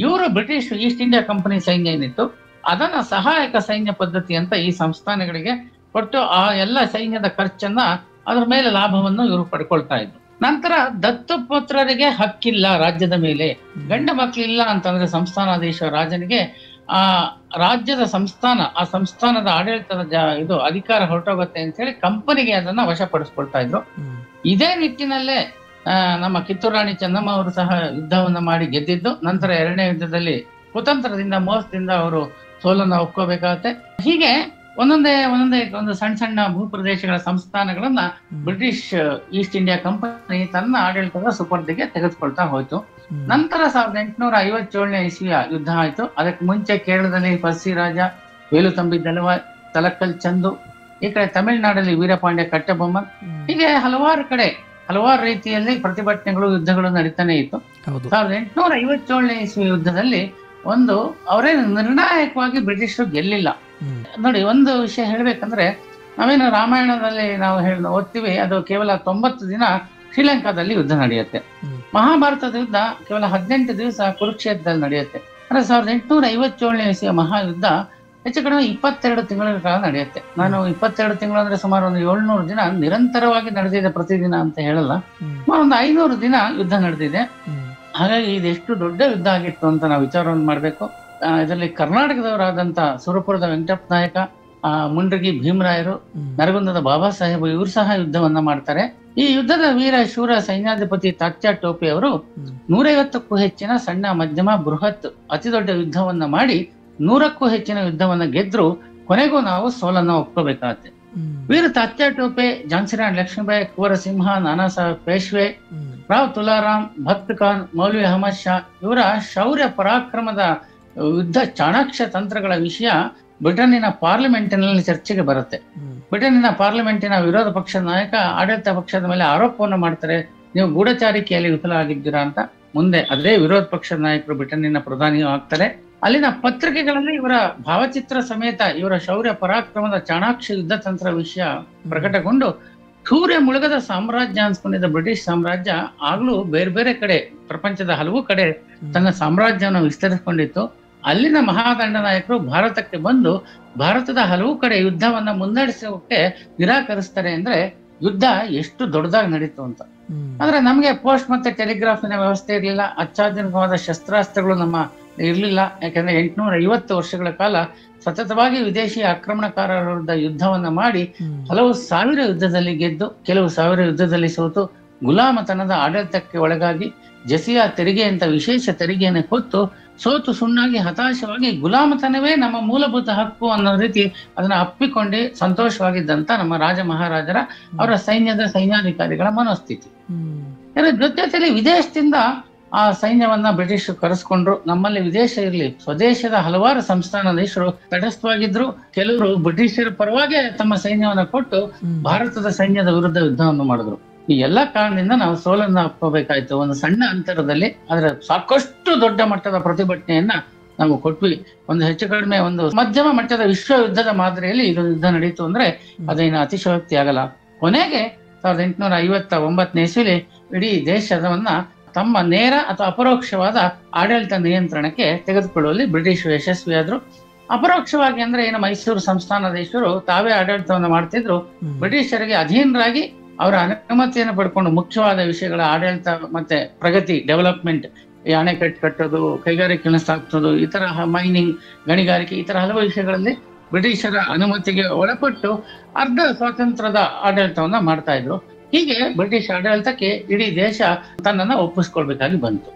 ಇವರು ಬ್ರಿಟಿಷ್ ಈಸ್ಟ್ ಇಂಡಿಯಾ ಕಂಪನಿ ಸೈನ್ಯ ಏನಿತ್ತು ಅದನ್ನ ಸಹಾಯಕ ಸೈನ್ಯ ಪದ್ಧತಿ ಅಂತ ಈ ಸಂಸ್ಥಾನಗಳಿಗೆ ಕೊಟ್ಟು ಆ ಎಲ್ಲ ಸೈನ್ಯದ ಖರ್ಚನ್ನ ಅದ್ರ ಮೇಲೆ ಲಾಭವನ್ನು ಇವರು ಪಡ್ಕೊಳ್ತಾ ಇದ್ರು. ನಂತರ ದತ್ತುಪುತ್ರರಿಗೆ ಹಕ್ಕಿಲ್ಲ ರಾಜ್ಯದ ಮೇಲೆ, ಗಂಡ ಮಕ್ಕಳಿಲ್ಲ ಅಂತಂದ್ರೆ ಸಂಸ್ಥಾನಾಧೀಶ ರಾಜನಿಗೆ ಆ ರಾಜ್ಯದ ಆ ಸಂಸ್ಥಾನದ ಆಡಳಿತದ ಇದು ಅಧಿಕಾರ ಹೊರಟೋಗುತ್ತೆ ಅಂತ ಹೇಳಿ ಕಂಪನಿಗೆ ಅದನ್ನ ವಶಪಡಿಸ್ಕೊಳ್ತಾ ಇದ್ರು. ಇದೇ ನಿಟ್ಟಿನಲ್ಲೇ ನಮ್ಮ ಕಿತ್ತೂರು ರಾಣಿ ಚೆನ್ನಮ್ಮ ಅವರು ಸಹ ಯುದ್ಧವನ್ನ ಮಾಡಿ ಗೆದ್ದಿದ್ದು. ನಂತರ 2ನೇ ಯುದ್ಧದಲ್ಲಿ ಕುತಂತ್ರದಿಂದ ಮೋಸದಿಂದ ಅವರು ಸೋಲನ್ನ ಒಪ್ಕೋಬೇಕಾಗತ್ತೆ. ಹೀಗೆ ಒಂದೊಂದೇ ಒಂದು ಸಣ್ಣ ಭೂ ಪ್ರದೇಶಗಳ ಸಂಸ್ಥಾನಗಳನ್ನ ಬ್ರಿಟಿಷ್ ಈಸ್ಟ್ ಇಂಡಿಯಾ ಕಂಪನಿ ತನ್ನ ಆಡಳಿತದ ಸುಪರ್ದಿಗೆ ತೆಗೆದುಕೊಳ್ತಾ ಹೋಯ್ತು. ನಂತರ 1857 ಇಸ್ವಿಯ ಯುದ್ಧ ಆಯ್ತು. ಅದಕ್ಕೆ ಮುಂಚೆ ಕೇರಳದಲ್ಲಿ ಪರ್ಸಿ ರಾಜ, ವೇಲುತಂಬಿ ದಳವಾಯ್, ತಲಕ್ಕಲ್ ಚಂದು, ಈ ಕಡೆ ತಮಿಳುನಾಡಲ್ಲಿ ವೀರಪಾಂಡ್ಯ ಕಟ್ಟಬೊಮ್ಮನ್, ಹೀಗೆ ಹಲವಾರು ಕಡೆ ಹಲವಾರು ರೀತಿಯಲ್ಲಿ ಪ್ರತಿಭಟನೆಗಳು, ಯುದ್ಧಗಳು ನಡೀತಾನೆ ಇತ್ತು. 1857 ಇಸ್ವಿ ಯುದ್ಧದಲ್ಲಿ ಅವರೇ ನಿರ್ಣಾಯಕವಾಗಿ ಬ್ರಿಟಿಷರು ಗೆಲ್ಲಿಲ್ಲ. ನೋಡಿ, ಒಂದು ವಿಷಯ ಹೇಳ್ಬೇಕಂದ್ರೆ, ನಾವೇನು ರಾಮಾಯಣದಲ್ಲಿ ನಾವು ಓದ್ತೀವಿ, ಅದು ಕೇವಲ 90 ದಿನ ಶ್ರೀಲಂಕಾದಲ್ಲಿ ಯುದ್ಧ ನಡೆಯುತ್ತೆ. ಮಹಾಭಾರತದ ಯುದ್ಧ ಕೇವಲ 18 ದಿವಸ ಕುರುಕ್ಷೇತ್ರದಲ್ಲಿ ನಡೆಯುತ್ತೆ. ಅಂದ್ರೆ 1857 ಇಸ್ವಿಯ ಮಹಾಯುದ್ಧ ಹೆಚ್ಚು ಕಡಿಮೆ 22 ತಿಂಗಳ ಕಾಲ ನಡೆಯುತ್ತೆ. ನಾನು 22 ತಿಂಗಳು ಅಂದ್ರೆ ಸುಮಾರು ಒಂದು 700 ದಿನ ನಿರಂತರವಾಗಿ ನಡೆದಿದೆ, ಪ್ರತಿದಿನ ಅಂತ ಹೇಳಲ್ಲ, ಸುಮಾರು ಒಂದು 500 ದಿನ ಯುದ್ಧ ನಡೆದಿದೆ. ಹಾಗಾಗಿ ಇದೆಷ್ಟು ದೊಡ್ಡ ಯುದ್ಧ ಆಗಿತ್ತು ಅಂತ ನಾವು ವಿಚಾರವನ್ನು ಮಾಡ್ಬೇಕು. ಇದರಲ್ಲಿ ಕರ್ನಾಟಕದವರಾದಂತ ಸುರಪುರದ ವೆಂಕಟಪ್ಪ ನಾಯಕ, ಮುಂಡ್ರಗಿ ಭೀಮರಾಯರು, ನರಗುಂದದ ಬಾಬಾ ಸಾಹೇಬ್ ಇವರು ಸಹ ಯುದ್ಧವನ್ನ ಮಾಡ್ತಾರೆ. ಈ ಯುದ್ಧದ ವೀರ ಶೂರ ಸೈನ್ಯಾಧಿಪತಿ ತಾತ್ಯಾ ಟೋಪಿ ಅವರು 150ಕ್ಕೂ ಹೆಚ್ಚಿನ ಸಣ್ಣ, ಮಧ್ಯಮ, ಬೃಹತ್, ಅತಿ ದೊಡ್ಡ ಯುದ್ಧವನ್ನ ಮಾಡಿ 100ಕ್ಕೂ ಹೆಚ್ಚಿನ ಯುದ್ಧವನ್ನ ಗೆದ್ರು ಕೊನೆಗೂ ನಾವು ಸೋಲನ್ನ ಒಪ್ಕೋಬೇಕಾಗತ್ತೆ. ವೀರ ತಾತ್ಯಾ ಟೋಪೆ, ಝಾನ್ಸಿ ರಾಣಿ ಲಕ್ಷ್ಮೀಬಾಯಿ, ಕುವರ ಸಿಂಹ, ನಾನಾ ಸಾಹೇಬ್ ಪೇಶ್ವೆ, ರಾವ್ ತುಲಾರಾಮ್, ಭಕ್ತ್ ಖಾನ್, ಮೌಲ್ವಿ ಅಹಮದ್ ಶಾ ಇವರ ಶೌರ್ಯ ಪರಾಕ್ರಮದ ಯುದ್ಧ ಚಾಣಾಕ್ಷ ತಂತ್ರಗಳ ವಿಷಯ ಬ್ರಿಟನ್ನಿನ ಪಾರ್ಲಿಮೆಂಟಿನಲ್ಲಿ ಚರ್ಚೆಗೆ ಬರುತ್ತೆ. ಬ್ರಿಟನ್ನಿನ ಪಾರ್ಲಿಮೆಂಟಿನ ವಿರೋಧ ಪಕ್ಷದ ನಾಯಕ ಆಡಳಿತ ಪಕ್ಷದ ಮೇಲೆ ಆರೋಪವನ್ನು ಮಾಡ್ತಾರೆ, ನೀವು ಗೂಢಚಾರಿಕೆಯಲ್ಲಿ ವಿಫಲ ಆಗಿದ್ದೀರಾ ಅಂತ. ಮುಂದೆ ಅದೇ ವಿರೋಧ ಪಕ್ಷದ ನಾಯಕರು ಬ್ರಿಟನ್ನಿನ ಪ್ರಧಾನಿಯೂ ಆಗ್ತಾರೆ. ಅಲ್ಲಿನ ಪತ್ರಿಕೆಗಳಲ್ಲಿ ಇವರ ಭಾವಚಿತ್ರ ಸಮೇತ ಇವರ ಶೌರ್ಯ ಪರಾಕ್ರಮದ ಚಾಣಾಕ್ಷ ಯುದ್ಧ ತಂತ್ರ ವಿಷಯ ಪ್ರಕಟಗೊಂಡು ಸೂರ್ಯ ಮುಳುಗದ ಸಾಮ್ರಾಜ್ಯ ಅನ್ಸ್ಕೊಂಡಿದ್ದ ಬ್ರಿಟಿಷ್ ಸಾಮ್ರಾಜ್ಯ ಆಗ್ಲೂ ಬೇರೆ ಬೇರೆ ಕಡೆ, ಪ್ರಪಂಚದ ಹಲವು ಕಡೆ ತನ್ನ ಸಾಮ್ರಾಜ್ಯವನ್ನು ವಿಸ್ತರಿಸಿಕೊಂಡಿತ್ತು. ಅಲ್ಲಿನ ಮಹಾದಂಡ ನಾಯಕರು ಭಾರತಕ್ಕೆ ಬಂದು ಭಾರತದ ಹಲವು ಕಡೆ ಯುದ್ಧವನ್ನ ಮುನ್ನಡೆಸೋಕೆ ನಿರಾಕರಿಸ್ತಾರೆ. ಅಂದ್ರೆ ಯುದ್ಧ ಎಷ್ಟು ದೊಡ್ಡದಾಗಿ ನಡೀತು ಅಂತ. ಆದ್ರೆ ನಮ್ಗೆ ಪೋಸ್ಟ್ ಮತ್ತೆ ಟೆಲಿಗ್ರಾಫಿನ ವ್ಯವಸ್ಥೆ ಇರಲಿಲ್ಲ, ಅತ್ಯಾಧುನಿಕವಾದ ಶಸ್ತ್ರಾಸ್ತ್ರಗಳು ನಮ್ಮ ಇರ್ಲಿಲ್ಲ. ಯಾಕಂದ್ರೆ 850 ವರ್ಷಗಳ ಕಾಲ ಸತತವಾಗಿ ವಿದೇಶಿ ಆಕ್ರಮಣಕಾರರ ವಿರುದ್ಧ ಯುದ್ಧವನ್ನ ಮಾಡಿ ಹಲವು ಸಾವಿರ ಯುದ್ಧದಲ್ಲಿ ಗೆದ್ದು, ಕೆಲವು ಸಾವಿರ ಯುದ್ಧದಲ್ಲಿ ಸೋತು, ಗುಲಾಮತನದ ಆಡಳಿತಕ್ಕೆ ಒಳಗಾಗಿ ಜಸಿಯಾ ತೆರಿಗೆ ಅಂತ ವಿಶೇಷ ತೆರಿಗೆಯನ್ನು ಹೊತ್ತು ಸೋತು ಸುಣ್ಣಾಗಿ ಹತಾಶವಾಗಿ ಗುಲಾಮತನವೇ ನಮ್ಮ ಮೂಲಭೂತ ಹಕ್ಕು ಅನ್ನೋ ರೀತಿ ಅದನ್ನ ಅಪ್ಪಿಕೊಂಡು ಸಂತೋಷವಾಗಿದ್ದಂತ ನಮ್ಮ ರಾಜ ಮಹಾರಾಜರ ಅವರ ಸೈನ್ಯಾಧಿಕಾರಿಗಳ ಮನೋಸ್ಥಿತಿ. ಇದರ ಜೊತೆಯಲ್ಲಿ ವಿದೇಶದಿಂದ ಆ ಸೈನ್ಯವನ್ನ ಬ್ರಿಟಿಷ್ ಕರೆಸ್ಕೊಂಡ್ರು. ನಮ್ಮಲ್ಲಿ ವಿದೇಶ ಇರ್ಲಿ, ಸ್ವದೇಶದ ಹಲವಾರು ಸಂಸ್ಥಾನಾಧೀಶರು ತಟಸ್ಥವಾಗಿದ್ರು. ಕೆಲವರು ಬ್ರಿಟಿಷರ ಪರವಾಗಿ ತಮ್ಮ ಸೈನ್ಯವನ್ನ ಕೊಟ್ಟು ಭಾರತದ ಸೈನ್ಯದ ವಿರುದ್ಧ ಯುದ್ಧವನ್ನು ಮಾಡಿದ್ರು. ಈ ಎಲ್ಲಾ ಕಾರಣದಿಂದ ನಾವು ಸೋಲನ್ನ ಅಪ್ಪಬೇಕಾಯ್ತು ಒಂದು ಸಣ್ಣ ಅಂತರದಲ್ಲಿ. ಆದ್ರೆ ಸಾಕಷ್ಟು ದೊಡ್ಡ ಮಟ್ಟದ ಪ್ರತಿಭಟನೆಯನ್ನ ನಾವು ಕೊಟ್ವಿ. ಒಂದು ಹೆಚ್ಚು ಕಡಿಮೆ ಒಂದು ಮಧ್ಯಮ ಮಟ್ಟದ ವಿಶ್ವ ಯುದ್ಧದ ಮಾದರಿಯಲ್ಲಿ ಇದು ಯುದ್ಧ ನಡೀತು ಅಂದ್ರೆ ಅದೇನು ಅತಿಶಯೋಕ್ತಿ ಆಗಲ್ಲ. ಕೊನೆಗೆ 1859 ಇಸ್ವಿಲಿ ಇಡೀ ದೇಶವನ್ನ ತಮ್ಮ ನೇರ ಅಥವಾ ಅಪರೋಕ್ಷವಾದ ಆಡಳಿತ ನಿಯಂತ್ರಣಕ್ಕೆ ತೆಗೆದುಕೊಳ್ಳುವಲ್ಲಿ ಬ್ರಿಟಿಷ್ ಯಶಸ್ವಿಯಾದ್ರು. ಅಪರೋಕ್ಷವಾಗಿ ಅಂದ್ರೆ ಏನು, ಮೈಸೂರು ಸಂಸ್ಥಾನಾಧೀಶರು ತಾವೇ ಆಡಳಿತವನ್ನು ಮಾಡ್ತಿದ್ರು. ಬ್ರಿಟಿಷರಿಗೆ ಅಧೀನರಾಗಿ ಅವರ ಅನುಮತಿಯನ್ನು ಪಡ್ಕೊಂಡು ಮುಖ್ಯವಾದ ವಿಷಯಗಳ ಆಡಳಿತ ಮತ್ತೆ ಪ್ರಗತಿ, ಡೆವಲಪ್ಮೆಂಟ್, ಈ ಅಣೆಕಟ್ಟು ಕಟ್ಟೋದು, ಕೈಗಾರಿಕೆಗಳನ್ನು ಸ್ಥಾಪಿಸೋದು, ಈ ತರ ಮೈನಿಂಗ್, ಗಣಿಗಾರಿಕೆ, ಈ ತರ ಹಲವು ವಿಷಯಗಳಲ್ಲಿ ಬ್ರಿಟಿಷರ ಅನುಮತಿಗೆ ಒಳಪಟ್ಟು ಅರ್ಧ ಸ್ವಾತಂತ್ರ್ಯದ ಆಡಳಿತವನ್ನ ಮಾಡ್ತಾ ಇದ್ರು. ಹೀಗೆ ಬ್ರಿಟಿಷ್ ಆಡಳಿತಕ್ಕೆ ಇಡೀ ದೇಶ ತನ್ನನ್ನ ಒಪ್ಪಿಸ್ಕೊಳ್ಬೇಕಾಗಿ ಬಂತು.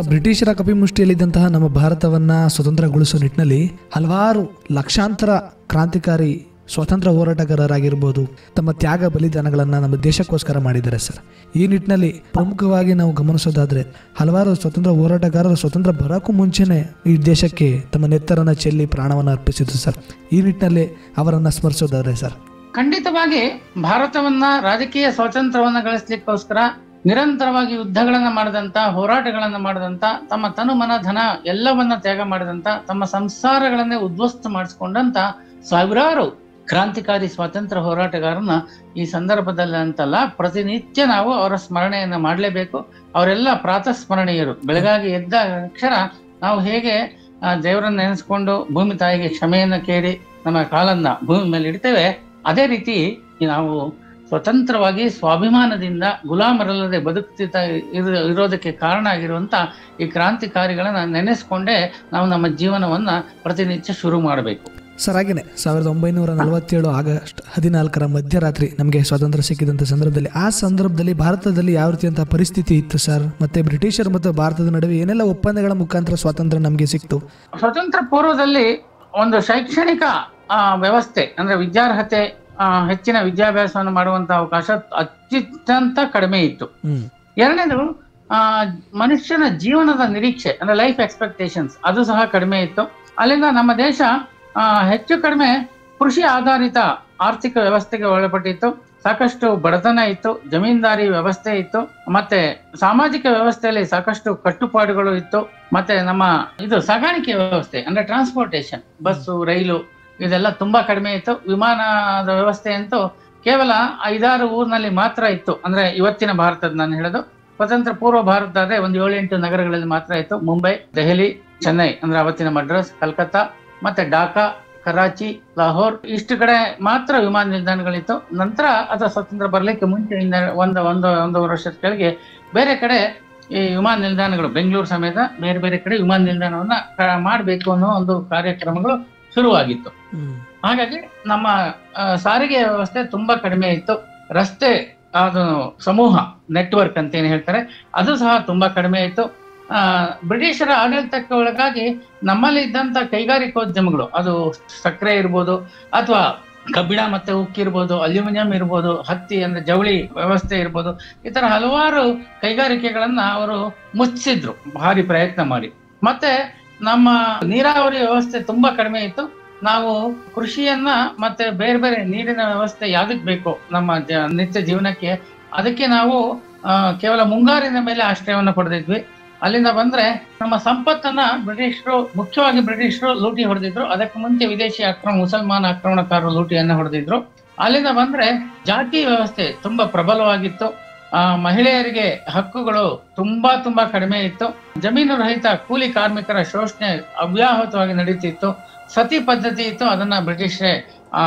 ಬ್ರಿಟಿಷರ ಕಪಿಮುಷ್ಟಿಯಲ್ಲಿದ್ದಂತಹ ನಮ್ಮ ಭಾರತವನ್ನ ಸ್ವತಂತ್ರಗೊಳಿಸುವ ನಿಟ್ಟಿನಲ್ಲಿ ಹಲವಾರು ಲಕ್ಷಾಂತರ ಕ್ರಾಂತಿಕಾರಿ ಸ್ವಾತಂತ್ರ್ಯ ಹೋರಾಟಗಾರರಾಗಿರ್ಬೋದು ತಮ್ಮ ತ್ಯಾಗ ಬಲಿದಾನಗಳನ್ನ ನಮ್ಮ ದೇಶಕ್ಕೋಸ್ಕರ ಮಾಡಿದ್ದಾರೆ ಸರ್. ಈ ನಿಟ್ಟಿನಲ್ಲಿ ಪ್ರಮುಖವಾಗಿ ನಾವು ಗಮನಿಸೋದಾದ್ರೆ ಹಲವಾರು ಸ್ವತಂತ್ರ ಹೋರಾಟಗಾರರು ಸ್ವತಂತ್ರ ಬರೋಕ್ಕೂ ಮುಂಚೆನೆ ಈ ದೇಶಕ್ಕೆ ತಮ್ಮ ನೆತ್ತರನ್ನ ಚೆಲ್ಲಿ ಪ್ರಾಣವನ್ನು ಅರ್ಪಿಸಿದ್ರು ಸರ್. ಈ ನಿಟ್ಟಿನಲ್ಲಿ ಅವರನ್ನ ಸ್ಮರಿಸೋದಾದ್ರೆ ಸರ್, ಖಂಡಿತವಾಗಿ ಭಾರತವನ್ನ ರಾಜಕೀಯ ಸ್ವಾತಂತ್ರ್ಯವನ್ನ ಗಳಿಸ್ಲಿಕ್ಕೋಸ್ಕರ ನಿರಂತರವಾಗಿ ಯುದ್ಧಗಳನ್ನ ಮಾಡಿದಂತ, ಹೋರಾಟಗಳನ್ನ ಮಾಡಿದಂತ, ತಮ್ಮ ತನು ಮನ ಧನ ಎಲ್ಲವನ್ನ ತ್ಯಾಗ ಮಾಡಿದಂತ, ತಮ್ಮ ಸಂಸಾರಗಳನ್ನೇ ಉದ್ವಸ್ತ ಮಾಡಿಸ್ಕೊಂಡಂತ ಸಾವಿರಾರು ಕ್ರಾಂತಿಕಾರಿ ಸ್ವಾತಂತ್ರ್ಯ ಹೋರಾಟಗಾರನ ಈ ಸಂದರ್ಭದಲ್ಲಿ ಅಂತಲ್ಲ, ಪ್ರತಿನಿತ್ಯ ನಾವು ಅವರ ಸ್ಮರಣೆಯನ್ನ ಮಾಡಲೇಬೇಕು. ಅವರೆಲ್ಲ ಪ್ರಾತಃ ಸ್ಮರಣೀಯರು. ಬೆಳಗಾಗಿ ಎದ್ದ ಅಕ್ಷರ ನಾವು ಹೇಗೆ ದೇವರನ್ನ ನೆನೆಸ್ಕೊಂಡು ಭೂಮಿ ತಾಯಿಗೆ ಕ್ಷಮೆಯನ್ನ ಕೇಳಿ ನಮ್ಮ ಕಾಲನ್ನ ಭೂಮಿ ಮೇಲೆ ಇಡ್ತೇವೆ, ಅದೇ ರೀತಿ ನಾವು ಸ್ವತಂತ್ರವಾಗಿ ಸ್ವಾಭಿಮಾನದಿಂದ ಗುಲಾಮರಲ್ಲದೆ ಬದುಕ್ತಿದ್ದ ಇರೋದಕ್ಕೆ ಕಾರಣ ಆಗಿರುವಂತ ಈ ಕ್ರಾಂತಿಕಾರಿಗಳನ್ನ ನೆನೆಸ್ಕೊಂಡೇ ನಾವು ನಮ್ಮ ಜೀವನವನ್ನ ಪ್ರತಿನಿತ್ಯ ಶುರು ಮಾಡಬೇಕು. ಸರ್ ಹಾಗೇನೆ 1947 ಆಗಸ್ಟ್ 14 ಮಧ್ಯರಾತ್ರಿ ನಮಗೆ ಸ್ವಾತಂತ್ರ್ಯ ಸಿಕ್ಕಿದಂಥ ಸಂದರ್ಭದಲ್ಲಿ, ಆ ಸಂದರ್ಭದಲ್ಲಿ ಭಾರತದಲ್ಲಿ ಯಾವ ರೀತಿಯಂತಹ ಪರಿಸ್ಥಿತಿ ಇತ್ತು ಸರ್? ಮತ್ತೆ ಬ್ರಿಟಿಷರು ಮತ್ತು ಭಾರತದ ನಡುವೆ ಏನೆಲ್ಲ ಒಪ್ಪಂದಗಳ ಮುಖಾಂತರ ಸ್ವಾತಂತ್ರ್ಯ ನಮಗೆ ಸಿಕ್ತು? ಸ್ವಾತಂತ್ರ್ಯ ಪೂರ್ವದಲ್ಲಿ ಒಂದು ಶೈಕ್ಷಣಿಕ ವ್ಯವಸ್ಥೆ ಅಂದ್ರೆ ವಿದ್ಯಾರ್ಹತೆ, ಹೆಚ್ಚಿನ ವಿದ್ಯಾಭ್ಯಾಸವನ್ನು ಮಾಡುವಂತ ಅವಕಾಶ ಅತ್ಯಂತ ಕಡಿಮೆ ಇತ್ತು. ಎರಡನೇದು ಮನುಷ್ಯನ ಜೀವನದ ನಿರೀಕ್ಷೆ ಅಂದ್ರೆ ಲೈಫ್ ಎಕ್ಸ್ಪೆಕ್ಟೇಷನ್ಸ್ ಅದು ಸಹ ಕಡಿಮೆ ಇತ್ತು. ಅಲ್ಲಿಂದ ನಮ್ಮ ದೇಶ ಹೆಚ್ಚು ಕಡಿಮೆ ಕೃಷಿ ಆಧಾರಿತ ಆರ್ಥಿಕ ವ್ಯವಸ್ಥೆಗೆ ಒಳಪಟ್ಟಿತ್ತು. ಸಾಕಷ್ಟು ಬಡತನ ಇತ್ತು, ಜಮೀನ್ದಾರಿ ವ್ಯವಸ್ಥೆ ಇತ್ತು, ಮತ್ತೆ ಸಾಮಾಜಿಕ ವ್ಯವಸ್ಥೆಯಲ್ಲಿ ಸಾಕಷ್ಟು ಕಟ್ಟುಪಾಡುಗಳು ಇತ್ತು. ಮತ್ತೆ ನಮ್ಮ ಇದು ಸಾಗಾಣಿಕೆ ವ್ಯವಸ್ಥೆ ಅಂದ್ರೆ ಟ್ರಾನ್ಸ್ಪೋರ್ಟೇಷನ್, ಬಸ್ಸು, ರೈಲು ಇದೆಲ್ಲ ತುಂಬಾ ಕಡಿಮೆ ಇತ್ತು. ವಿಮಾನದ ವ್ಯವಸ್ಥೆ ಅಂತೂ ಕೇವಲ 5-6 ಊರಿನಲ್ಲಿ ಮಾತ್ರ ಇತ್ತು. ಅಂದ್ರೆ ಇವತ್ತಿನ ಭಾರತದ ನಾನು ಹೇಳೋದು, ಸ್ವತಂತ್ರ ಪೂರ್ವ ಭಾರತ ಆದ್ರೆ ಒಂದು 7-8 ನಗರಗಳಲ್ಲಿ ಮಾತ್ರ ಇತ್ತು. ಮುಂಬೈ, ದೆಹಲಿ, ಚೆನ್ನೈ ಅಂದ್ರೆ ಅವತ್ತಿನ ಮಡ್ರಾಸ್, ಕಲ್ಕತ್ತಾ, ಮತ್ತೆ ಢಾಕಾ, ಕರಾಚಿ, ಲಾಹೋರ್ ಇಷ್ಟು ಕಡೆ ಮಾತ್ರ ವಿಮಾನ ನಿಲ್ದಾಣಗಳಿತ್ತು. ನಂತರ ಅಥವಾ ಸ್ವತಂತ್ರ ಬರಲಿಕ್ಕೆ ಮುಂಚೆ ಒಂದು ವರ್ಷದ ಕೆಳಗೆ ಬೇರೆ ಕಡೆ ಈ ವಿಮಾನ ನಿಲ್ದಾಣಗಳು, ಬೆಂಗಳೂರು ಸಮೇತ ಬೇರೆ ಬೇರೆ ಕಡೆ ವಿಮಾನ ನಿಲ್ದಾಣವನ್ನ ಮಾಡಬೇಕು ಅನ್ನೋ ಒಂದು ಕಾರ್ಯಕ್ರಮಗಳು ಶುರುವಾಗಿತ್ತು. ಹಾಗಾಗಿ ನಮ್ಮ ಸಾರಿಗೆ ವ್ಯವಸ್ಥೆ ತುಂಬಾ ಕಡಿಮೆ ಇತ್ತು. ರಸ್ತೆ ಅದು ಸಮೂಹ ನೆಟ್ವರ್ಕ್ ಅಂತ ಏನ್ ಹೇಳ್ತಾರೆ ಅದು ಸಹ ತುಂಬಾ ಕಡಿಮೆ ಇತ್ತು. ಬ್ರಿಟಿಷರ ಆಡಳಿತಕ್ಕೆ ಒಳಗಾಗಿ ನಮ್ಮಲ್ಲಿ ಇದ್ದಂತ ಕೈಗಾರಿಕೋದ್ಯಮಗಳು, ಅದು ಸಕ್ಕರೆ ಇರ್ಬೋದು ಅಥವಾ ಕಬ್ಬಿಣ ಮತ್ತೆ ಉಕ್ಕಿರ್ಬೋದು, ಅಲ್ಯೂಮಿನಿಯಂ ಇರ್ಬೋದು, ಹತ್ತಿ ಅಂದ್ರೆ ಜವಳಿ ವ್ಯವಸ್ಥೆ ಇರ್ಬೋದು, ಈ ತರ ಹಲವಾರು ಕೈಗಾರಿಕೆಗಳನ್ನ ಅವರು ಮುಚ್ಚಿದ್ರು ಭಾರಿ ಪ್ರಯತ್ನ ಮಾಡಿ. ಮತ್ತೆ ನಮ್ಮ ನೀರಾವರಿ ವ್ಯವಸ್ಥೆ ತುಂಬಾ ಕಡಿಮೆ ಇತ್ತು. ನಾವು ಕೃಷಿಯನ್ನ ಮತ್ತೆ ಬೇರೆ ಬೇರೆ ನೀರಿನ ವ್ಯವಸ್ಥೆ ಯಾವ್ದಕ್ ಬೇಕು ನಮ್ಮ ನಿತ್ಯ ಜೀವನಕ್ಕೆ, ಅದಕ್ಕೆ ನಾವು ಕೇವಲ ಮುಂಗಾರಿನ ಮೇಲೆ ಆಶ್ರಯವನ್ನ ಪಡೆದಿದ್ವಿ. ಅಲ್ಲಿಂದ ಬಂದ್ರೆ ನಮ್ಮ ಸಂಪತ್ತನ್ನ ಮುಖ್ಯವಾಗಿ ಬ್ರಿಟಿಷರು ಲೂಟಿ ಹೊಡೆದಿದ್ರು. ಅದಕ್ಕೆ ಮುಂಚೆ ವಿದೇಶಿ ಮುಸಲ್ಮಾನ ಆಕ್ರಮಣಕಾರರು ಲೂಟಿಯನ್ನ ಹೊಡೆದಿದ್ರು. ಅಲ್ಲಿಂದ ಬಂದ್ರೆ ಜಾತಿ ವ್ಯವಸ್ಥೆ ತುಂಬಾ ಪ್ರಬಲವಾಗಿತ್ತು. ಮಹಿಳೆಯರಿಗೆ ಹಕ್ಕುಗಳು ತುಂಬಾ ಕಡಿಮೆ ಇತ್ತು. ಜಮೀನು ರಹಿತ ಕೂಲಿ ಕಾರ್ಮಿಕರ ಶೋಷಣೆ ಅವ್ಯಾಹತವಾಗಿ ನಡೀತಿತ್ತು. ಸತಿ ಪದ್ಧತಿ ಇತ್ತು, ಅದನ್ನ ಬ್ರಿಟಿಷರೇ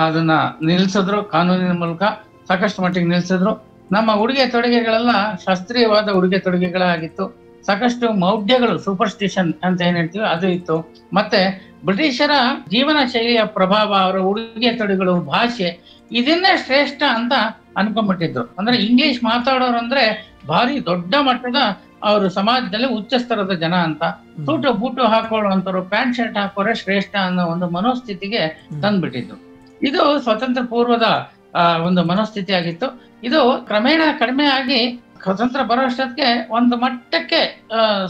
ಅದನ್ನ ನಿಲ್ಸಿದ್ರು, ಕಾನೂನಿನ ಮೂಲಕ ಸಾಕಷ್ಟು ಮಟ್ಟಿಗೆ ನಿಲ್ಸಿದ್ರು. ನಮ್ಮ ಉಡುಗೆ ತೊಡುಗೆಗಳೆಲ್ಲ ಶಾಸ್ತ್ರೀಯವಾದ ಉಡುಗೆ ತೊಡುಗೆಗಳಾಗಿತ್ತು. ಸಾಕಷ್ಟು ಮೌಢ್ಯಗಳು, ಸೂಪರ್ಸ್ಟಿಷನ್ ಅಂತ ಏನ್ ಹೇಳ್ತೀವಿ ಅದು ಇತ್ತು. ಮತ್ತೆ ಬ್ರಿಟಿಷರ ಜೀವನ ಶೈಲಿಯ ಪ್ರಭಾವ, ಅವರ ಉಡುಗೆ ತೊಡುಗೆಗಳು, ಭಾಷೆ ಇದನ್ನೇ ಶ್ರೇಷ್ಠ ಅಂತ ಅನ್ಕೊಂಡ್ಬಿಟ್ಟಿದ್ರು. ಅಂದ್ರೆ ಇಂಗ್ಲಿಷ್ ಮಾತಾಡೋರು ಅಂದ್ರೆ ಭಾರಿ ದೊಡ್ಡ ಮಟ್ಟದ ಅವರು ಸಮಾಜದಲ್ಲಿ ಉಚ್ಚ ಸ್ತರದ ಜನ ಅಂತ, ಸೂಟು ಬೂಟು ಹಾಕೊಳ್ಳುವಂತವ್ರು, ಪ್ಯಾಂಟ್ ಶರ್ಟ್ ಹಾಕೋರೆ ಶ್ರೇಷ್ಠ ಅನ್ನೋ ಒಂದು ಮನೋಸ್ಥಿತಿಗೆ ತಂದ್ಬಿಟ್ಟಿದ್ರು. ಇದು ಸ್ವತಂತ್ರ ಪೂರ್ವದ ಒಂದು ಮನೋಸ್ಥಿತಿ ಆಗಿತ್ತು. ಇದು ಕ್ರಮೇಣ ಕಡಿಮೆ ಆಗಿ ಸ್ವತಂತ್ರ ಬರೋಷ್ಟಕ್ಕೆ ಒಂದು ಮಟ್ಟಕ್ಕೆ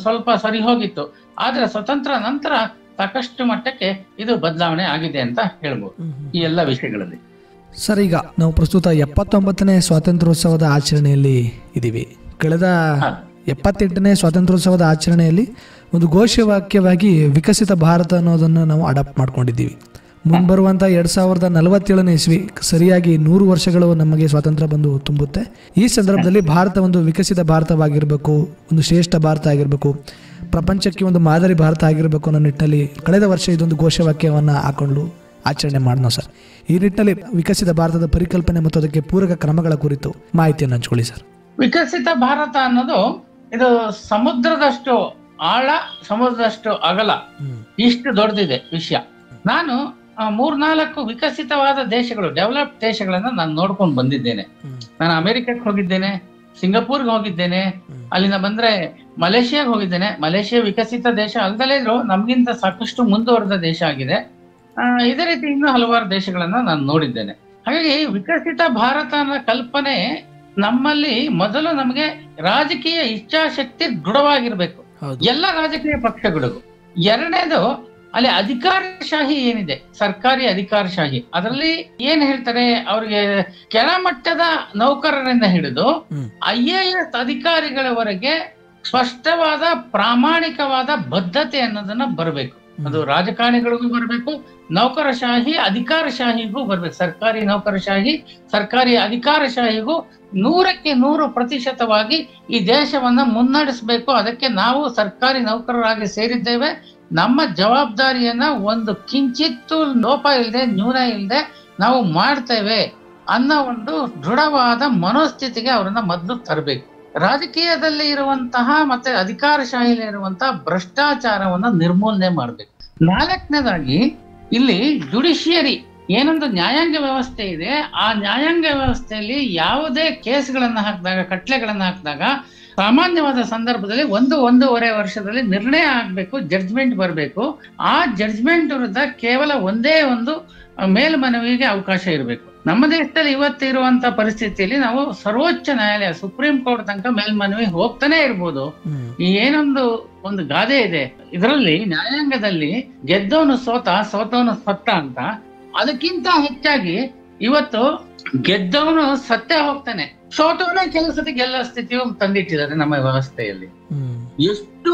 ಸ್ವಲ್ಪ ಸರಿ ಹೋಗಿತ್ತು. ಆದ್ರೆ ಸ್ವತಂತ್ರ ನಂತರ ಸಾಕಷ್ಟು ಮಟ್ಟಕ್ಕೆ ಇದು ಬದಲಾವಣೆ ಆಗಿದೆ ಅಂತ ಹೇಳ್ಬೋದು ಈ ಎಲ್ಲ ವಿಷಯಗಳಲ್ಲಿ. ಸರ್, ಈಗ ನಾವು ಪ್ರಸ್ತುತ 79ನೇ ಸ್ವಾತಂತ್ರ್ಯೋತ್ಸವದ ಆಚರಣೆಯಲ್ಲಿ ಇದ್ದೀವಿ. ಕಳೆದ 78ನೇ ಸ್ವಾತಂತ್ರ್ಯೋತ್ಸವದ ಆಚರಣೆಯಲ್ಲಿ ಒಂದು ಘೋಷವಾಕ್ಯವಾಗಿ ವಿಕಸಿತ ಭಾರತ ಅನ್ನೋದನ್ನು ನಾವು ಅಡಾಪ್ಟ್ ಮಾಡ್ಕೊಂಡಿದ್ದೀವಿ. ಮುಂಬರುವಂಥ 2047ನೇ ಇಸ್ವಿ ಸರಿಯಾಗಿ 100 ವರ್ಷಗಳು ನಮಗೆ ಸ್ವಾತಂತ್ರ್ಯ ಬಂದು ತುಂಬುತ್ತೆ. ಈ ಸಂದರ್ಭದಲ್ಲಿ ಭಾರತ ಒಂದು ವಿಕಸಿತ ಭಾರತವಾಗಿರಬೇಕು, ಒಂದು ಶ್ರೇಷ್ಠ ಭಾರತ ಆಗಿರಬೇಕು, ಪ್ರಪಂಚಕ್ಕೆ ಒಂದು ಮಾದರಿ ಭಾರತ ಆಗಿರಬೇಕು ಅನ್ನೋ ನಿಟ್ಟಿನಲ್ಲಿ ಕಳೆದ ವರ್ಷ ಇದೊಂದು ಘೋಷವಾಕ್ಯವನ್ನು ಹಾಕೊಂಡು ಆಚರಣೆ ಮಾಡೋಣ ಸರ್. ಈ ನಿಟ್ಟಿನಲ್ಲಿ ವಿಕಸಿತ ಭಾರತದ ಪರಿಕಲ್ಪನೆ ಮತ್ತು ಅದಕ್ಕೆ ಪೂರಕ ಕ್ರಮಗಳ ಕುರಿತು ಮಾಹಿತಿಯನ್ನು ಹಂಚ್ಕೊಳ್ಳಿ ಸರ್. ವಿಕಸಿತ ಭಾರತ ಅನ್ನೋದು ಇದು ಸಮುದ್ರದಷ್ಟು ಆಳ, ಸಮುದ್ರದಷ್ಟು ಅಗಲ, ಇಷ್ಟು ದೊಡ್ಡದಿದೆ ವಿಷಯ. ನಾನು 3-4 ವಿಕಸಿತವಾದ ದೇಶಗಳು, ಡೆವಲಪ್ಡ್ ದೇಶಗಳನ್ನ ನಾನು ನೋಡ್ಕೊಂಡು ಬಂದಿದ್ದೇನೆ. ನಾನು ಅಮೆರಿಕಕ್ಕೆ ಹೋಗಿದ್ದೇನೆ, ಸಿಂಗಾಪುರ್ಗೆ ಹೋಗಿದ್ದೇನೆ, ಅಲ್ಲಿಂದ ಬಂದ್ರೆ ಮಲೇಷಿಯಾಗೆ ಹೋಗಿದ್ದೇನೆ. ಮಲೇಷಿಯಾ ವಿಕಸಿತ ದೇಶ ಅಲ್ದಲೇ ಇದ್ರು ನಮ್ಗಿಂತ ಸಾಕಷ್ಟು ಮುಂದುವರೆದ ದೇಶ ಆಗಿದೆ. ಇದೇ ರೀತಿ ಇನ್ನೂ ಹಲವಾರು ದೇಶಗಳನ್ನ ನಾನು ನೋಡಿದ್ದೇನೆ. ಹಾಗಾಗಿ ವಿಕಸಿತ ಭಾರತ ಅನ್ನೋ ಕಲ್ಪನೆ ನಮ್ಮಲ್ಲಿ ಮೊದಲು ನಮಗೆ ರಾಜಕೀಯ ಇಚ್ಛಾಶಕ್ತಿ ದೃಢವಾಗಿರ್ಬೇಕು, ಎಲ್ಲ ರಾಜಕೀಯ ಪಕ್ಷಗಳಿಗೂ. ಎರಡನೇದು ಅಲ್ಲಿ ಅಧಿಕಾರಶಾಹಿ ಏನಿದೆ, ಸರ್ಕಾರಿ ಅಧಿಕಾರಶಾಹಿ, ಅದರಲ್ಲಿ ಏನ್ ಹೇಳ್ತಾರೆ, ಅವ್ರಿಗೆ ಕೆಳಮಟ್ಟದ ನೌಕರರಿಂದ ಹಿಡಿದು IAS ಅಧಿಕಾರಿಗಳವರೆಗೆ ಸ್ಪಷ್ಟವಾದ ಪ್ರಾಮಾಣಿಕವಾದ ಬದ್ಧತೆ ಅನ್ನೋದನ್ನ ಬರಬೇಕು. ಅದು ರಾಜಕಾರಣಿಗಳಿಗೂ ಬರಬೇಕು, ನೌಕರಶಾಹಿ ಅಧಿಕಾರಶಾಹಿಗೂ ಬರ್ಬೇಕು. ಸರ್ಕಾರಿ ನೌಕರಶಾಹಿ, ಸರ್ಕಾರಿ ಅಧಿಕಾರಶಾಹಿಗೂ 100ಕ್ಕೆ 100% ಈ ದೇಶವನ್ನ ಮುನ್ನಡೆಸಬೇಕು. ಅದಕ್ಕೆ ನಾವು ಸರ್ಕಾರಿ ನೌಕರರಾಗಿ ಸೇರಿದ್ದೇವೆ. ನಮ್ಮ ಜವಾಬ್ದಾರಿಯನ್ನ ಒಂದು ಕಿಂಚಿತ್ತು ಲೋಪ ಇಲ್ಲದೆ, ನ್ಯೂನ ಇಲ್ಲದೆ ನಾವು ಮಾಡ್ತೇವೆ ಅನ್ನೋ ಒಂದು ದೃಢವಾದ ಮನೋಸ್ಥಿತಿಗೆ ಅವರನ್ನ ಮೊದಲು ತರಬೇಕು. ರಾಜಕೀಯದಲ್ಲಿ ಇರುವಂತಹ ಮತ್ತೆ ಅಧಿಕಾರಶಾಹಿಯಲ್ಲಿ ಇರುವಂತಹ ಭ್ರಷ್ಟಾಚಾರವನ್ನ ನಿರ್ಮೂಲನೆ ಮಾಡ್ಬೇಕು. 4ನೇದಾಗಿ ಇಲ್ಲಿ ಜುಡಿಷಿಯರಿ ಏನೊಂದು ನ್ಯಾಯಾಂಗ ವ್ಯವಸ್ಥೆ ಇದೆ, ಆ ನ್ಯಾಯಾಂಗ ವ್ಯವಸ್ಥೆಯಲ್ಲಿ ಯಾವುದೇ ಕೇಸ್ಗಳನ್ನ ಹಾಕಿದಾಗ, ಕಟ್ಲೆಗಳನ್ನ ಹಾಕಿದಾಗ ಸಾಮಾನ್ಯವಾದ ಸಂದರ್ಭದಲ್ಲಿ 1-1.5 ವರ್ಷದಲ್ಲಿ ನಿರ್ಣಯ ಆಗ್ಬೇಕು, ಜಡ್ಜ್ಮೆಂಟ್ ಬರಬೇಕು. ಆ ಜಡ್ಜ್ಮೆಂಟ್ ವಿರುದ್ಧ ಕೇವಲ ಒಂದೇ ಒಂದು ಮೇಲ್ಮನವಿಗೆ ಅವಕಾಶ ಇರಬೇಕು. ನಮ್ಮ ದೇಶದಲ್ಲಿ ಇವತ್ತು ಇರುವಂತ ಪರಿಸ್ಥಿತಿಯಲ್ಲಿ ನಾವು ಸರ್ವೋಚ್ಚ ನ್ಯಾಯಾಲಯ, ಸುಪ್ರೀಂ ಕೋರ್ಟ್ ತನಕ ಮೇಲ್ಮನವಿ ಹೋಗ್ತಾನೆ ಇರ್ಬೋದು. ಈ ಒಂದು ಗಾದೆ ಇದೆ, ಇದರಲ್ಲಿ ನ್ಯಾಯಾಂಗದಲ್ಲಿ ಗೆದ್ದವನು ಸೋತ, ಸೋತವನು ಸತ್ತ ಅಂತ. ಅದಕ್ಕಿಂತ ಹೆಚ್ಚಾಗಿ ಇವತ್ತು ಗೆದ್ದವನು ಸತ್ತೇ ಹೋಗ್ತಾನೆ, ಸೋತವನೇ ಕೆಲಸದ ಗೆಲ್ಲ ಸ್ಥಿತಿಯು ತಂದಿಟ್ಟಿದ್ದಾರೆ ನಮ್ಮ ವ್ಯವಸ್ಥೆಯಲ್ಲಿ. ಎಷ್ಟು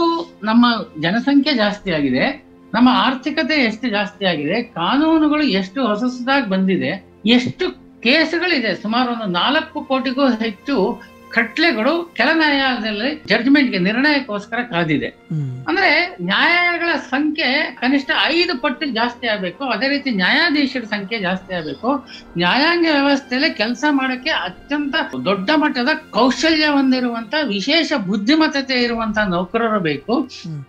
ನಮ್ಮ ಜನಸಂಖ್ಯೆ ಜಾಸ್ತಿ ಆಗಿದೆ, ನಮ್ಮ ಆರ್ಥಿಕತೆ ಎಷ್ಟು ಜಾಸ್ತಿ ಆಗಿದೆ, ಕಾನೂನುಗಳು ಎಷ್ಟು ಹೊಸದಾಗಿ ಬಂದಿದೆ, ಎಷ್ಟು ಕೇಸ್ಗಳಿದೆ. ಸುಮಾರು ಒಂದು 4 ಕೋಟಿಗೂ ಹೆಚ್ಚು ಕಟ್ಲೆಗಳು ಕೆಳ ನ್ಯಾಯಾಲಯದಲ್ಲಿ ಜಡ್ಜ್ಮೆಂಟ್ಗೆ ನಿರ್ಣಯಕ್ಕೋಸ್ಕರ ಕಾದಿದೆ. ಅಂದ್ರೆ ನ್ಯಾಯಾಲಯಗಳ ಸಂಖ್ಯೆ ಕನಿಷ್ಠ 5 ಪಟ್ಟು ಜಾಸ್ತಿ ಆಗ್ಬೇಕು, ಅದೇ ರೀತಿ ನ್ಯಾಯಾಧೀಶರ ಸಂಖ್ಯೆ ಜಾಸ್ತಿ ಆಗ್ಬೇಕು. ನ್ಯಾಯಾಂಗ ವ್ಯವಸ್ಥೆಯಲ್ಲಿ ಕೆಲಸ ಮಾಡಕ್ಕೆ ಅತ್ಯಂತ ದೊಡ್ಡ ಮಟ್ಟದ ಕೌಶಲ್ಯ ಹೊಂದಿರುವಂತ ವಿಶೇಷ ಬುದ್ಧಿಮತ್ತತೆ ಇರುವಂತ ನೌಕರರು ಬೇಕು.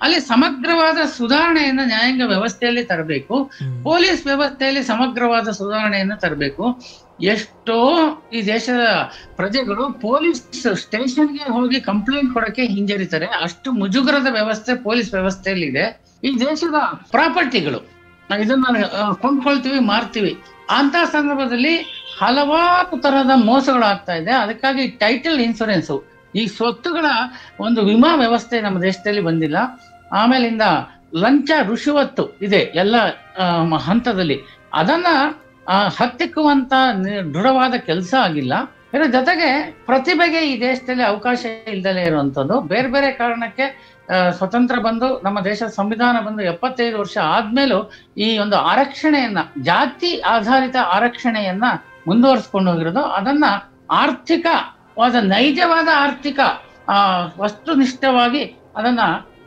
ಅಲ್ಲಿ ಸಮಗ್ರವಾದ ಸುಧಾರಣೆಯನ್ನ ನ್ಯಾಯಾಂಗ ವ್ಯವಸ್ಥೆಯಲ್ಲಿ ತರಬೇಕು. ಪೊಲೀಸ್ ವ್ಯವಸ್ಥೆಯಲ್ಲಿ ಸಮಗ್ರವಾದ ಸುಧಾರಣೆಯನ್ನು ತರಬೇಕು. ಎಷ್ಟೋ ಈ ದೇಶದ ಪ್ರಜೆಗಳು ಪೊಲೀಸ್ ಸ್ಟೇಷನ್ಗೆ ಹೋಗಿ ಕಂಪ್ಲೇಂಟ್ ಕೊಡಕ್ಕೆ ಹಿಂಜರಿತಾರೆ. ಅಷ್ಟು ಮುಜುಗರದ ವ್ಯವಸ್ಥೆ ಪೊಲೀಸ್ ವ್ಯವಸ್ಥೆಯಲ್ಲಿ ಇದೆ. ಈ ದೇಶದ ಪ್ರಾಪರ್ಟಿಗಳು ಇದನ್ನ ಕೊಂಡ್ಕೊಳ್ತೀವಿ, ಮಾರ್ತೀವಿ. ಅಂತ ಸಂದರ್ಭದಲ್ಲಿ ಹಲವಾರು ತರಹದ ಮೋಸಗಳಾಗ್ತಾ ಇದೆ. ಅದಕ್ಕಾಗಿ ಟೈಟಲ್ ಇನ್ಶೂರೆನ್ಸ್, ಈ ಸ್ವತ್ತುಗಳ ಒಂದು ವಿಮಾ ವ್ಯವಸ್ಥೆ ನಮ್ಮ ದೇಶದಲ್ಲಿ ಬಂದಿಲ್ಲ. ಆಮೇಲಿಂದ ಲಂಚ ರುಷುವತ್ತು ಇದೆ ಎಲ್ಲ ಹಂತದಲ್ಲಿ. ಅದನ್ನ ಹತ್ತಿಕ್ಕುವಂತ ದೃಢವಾದ ಕೆಲಸ ಆಗಿಲ್ಲ. ಇದರ ಜೊತೆಗೆ ಪ್ರತಿಭೆಗೆ ಈ ದೇಶದಲ್ಲಿ ಅವಕಾಶ ಇಲ್ಲದಲೇ ಇರುವಂತದ್ದು. ಬೇರೆ ಬೇರೆ ಕಾರಣಕ್ಕೆ ಸ್ವತಂತ್ರ ಬಂದು ನಮ್ಮ ದೇಶದ ಸಂವಿಧಾನ ಬಂದು 75 ವರ್ಷ ಆದ್ಮೇಲೂ ಈ ಒಂದು ಆರಕ್ಷಣೆಯನ್ನ, ಜಾತಿ ಆಧಾರಿತ ಆರಕ್ಷಣೆಯನ್ನ ಮುಂದುವರಿಸ್ಕೊಂಡು ಹೋಗಿರೋದು. ಅದನ್ನ ಆರ್ಥಿಕವಾದ, ನೈಜವಾದ ಆರ್ಥಿಕ ವಸ್ತುನಿಷ್ಠವಾಗಿ ಅದನ್ನ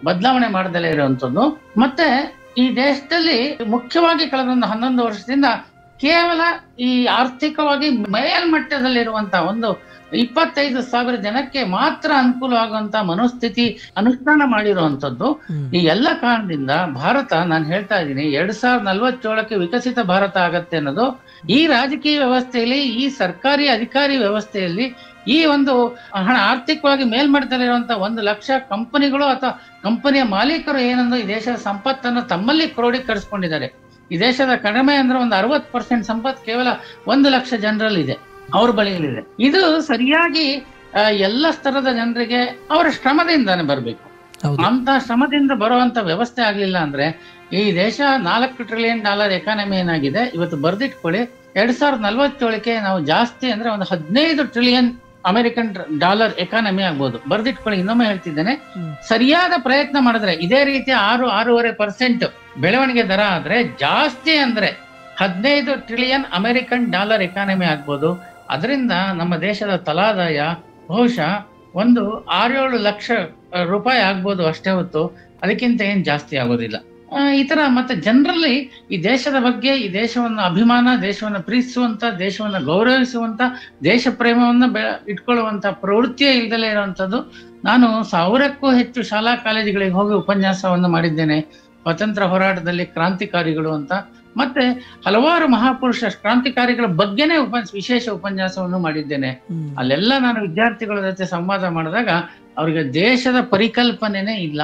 ಬದಲಾವಣೆ ಮಾಡದಲೇ ಇರುವಂತದ್ದು. ಮತ್ತೆ ಈ ದೇಶದಲ್ಲಿ ಮುಖ್ಯವಾಗಿ ಕಳೆದ 11 ವರ್ಷದಿಂದ ಕೇವಲ ಈ ಆರ್ಥಿಕವಾಗಿ ಮೇಲ್ಮಟ್ಟದಲ್ಲಿರುವಂತ ಒಂದು 25,000 ಜನಕ್ಕೆ ಮಾತ್ರ ಅನುಕೂಲ ಆಗುವಂತ ಮನೋಸ್ಥಿತಿ ಅನುಷ್ಠಾನ ಮಾಡಿರುವಂತದ್ದು. ಈ ಎಲ್ಲ ಕಾರಣದಿಂದ ಭಾರತ, ನಾನು ಹೇಳ್ತಾ ಇದ್ದೀನಿ, 2047ಕ್ಕೆ ವಿಕಸಿತ ಭಾರತ ಆಗತ್ತೆ ಅನ್ನೋದು ಈ ರಾಜಕೀಯ ವ್ಯವಸ್ಥೆಯಲ್ಲಿ, ಈ ಸರ್ಕಾರಿ ಅಧಿಕಾರಿ ವ್ಯವಸ್ಥೆಯಲ್ಲಿ, ಈ ಒಂದು ಆರ್ಥಿಕವಾಗಿ ಮೇಲ್ಮಟ್ಟದಲ್ಲಿರುವಂತ 1 ಲಕ್ಷ ಕಂಪನಿಗಳು ಅಥವಾ ಕಂಪನಿಯ ಮಾಲೀಕರು ಏನಂದ್ರೆ ಈ ದೇಶದ ಸಂಪತ್ತನ್ನು ತಮ್ಮಲ್ಲಿ ಕ್ರೋಢೀಕರಿಸಿಕೊಂಡಿದ್ದಾರೆ. ಈ ದೇಶದ ಕಡಿಮೆ ಅಂದ್ರೆ ಒಂದು 60% ಸಂಪತ್ತು ಕೇವಲ 1 ಲಕ್ಷ ಜನರಲ್ಲಿದೆ, ಅವ್ರ ಬಳಿಯಲ್ಲಿದೆ. ಇದು ಸರಿಯಾಗಿ ಎಲ್ಲ ಸ್ತರದ ಜನರಿಗೆ ಅವರ ಶ್ರಮದಿಂದಾನೆ ಬರಬೇಕು. ಅಂತ ಶ್ರಮದಿಂದ ಬರುವಂತ ವ್ಯವಸ್ಥೆ ಆಗ್ಲಿಲ್ಲ ಅಂದ್ರೆ ಈ ದೇಶ $4 ಟ್ರಿಲಿಯನ್ ಎಕಾನಮಿ ಏನಾಗಿದೆ ಇವತ್ತು ಬರ್ದಿಟ್ಕೊಳ್ಳಿ. 2047ಕ್ಕೆ ನಾವು ಜಾಸ್ತಿ ಅಂದ್ರೆ ಒಂದು 15 ಟ್ರಿಲಿಯನ್ ಅಮೆರಿಕನ್ ಡಾಲರ್ ಎಕಾನಮಿ ಆಗ್ಬೋದು. ಬರ್ದಿಟ್ಕೊಳ್ಳಿ, ಇನ್ನೊಮ್ಮೆ ಹೇಳ್ತಿದ್ದೇನೆ. ಸರಿಯಾದ ಪ್ರಯತ್ನ ಮಾಡಿದ್ರೆ ಇದೇ ರೀತಿ 6-6.5% ಬೆಳವಣಿಗೆ ದರ ಆದ್ರೆ ಜಾಸ್ತಿ ಅಂದ್ರೆ 15 ಟ್ರಿಲಿಯನ್ ಅಮೆರಿಕನ್ ಡಾಲರ್ ಎಕಾನಮಿ ಆಗ್ಬೋದು. ಅದರಿಂದ ನಮ್ಮ ದೇಶದ ತಲಾದಾಯ ಬಹುಶಃ ಒಂದು 6-7 ಲಕ್ಷ ರೂಪಾಯಿ ಆಗ್ಬೋದು ಅಷ್ಟೇ ಹೊತ್ತು, ಅದಕ್ಕಿಂತ ಏನ್ ಜಾಸ್ತಿ ಆಗೋದಿಲ್ಲ. ಈ ತರ ಮತ್ತೆ ಜನರಲ್ಲಿ ಈ ದೇಶದ ಬಗ್ಗೆ, ಈ ದೇಶವನ್ನ ಅಭಿಮಾನ, ದೇಶವನ್ನ ಪ್ರೀತಿಸುವಂತ, ದೇಶವನ್ನ ಗೌರವಿಸುವಂತ, ದೇಶ ಪ್ರೇಮವನ್ನ ಇಟ್ಕೊಳ್ಳುವಂತ ಪ್ರವೃತ್ತಿಯೇ ಇಲ್ದಲೇ ಇರುವಂತದ್ದು. ನಾನು 1000ಕ್ಕೂ ಹೆಚ್ಚು ಶಾಲಾ ಕಾಲೇಜುಗಳಿಗೆ ಹೋಗಿ ಉಪನ್ಯಾಸವನ್ನು ಮಾಡಿದ್ದೇನೆ. ಸ್ವಾತಂತ್ರ್ಯ ಹೋರಾಟದಲ್ಲಿ ಕ್ರಾಂತಿಕಾರಿಗಳು ಅಂತ, ಮತ್ತೆ ಹಲವಾರು ಮಹಾಪುರುಷ ಕ್ರಾಂತಿಕಾರಿಗಳ ಬಗ್ಗೆನೇ ವಿಶೇಷ ಉಪನ್ಯಾಸವನ್ನು ಮಾಡಿದ್ದೇನೆ. ಅಲ್ಲೆಲ್ಲ ನಾನು ವಿದ್ಯಾರ್ಥಿಗಳ ಜೊತೆ ಸಂವಾದ ಮಾಡಿದಾಗ ಅವ್ರಿಗೆ ದೇಶದ ಪರಿಕಲ್ಪನೆನೇ ಇಲ್ಲ,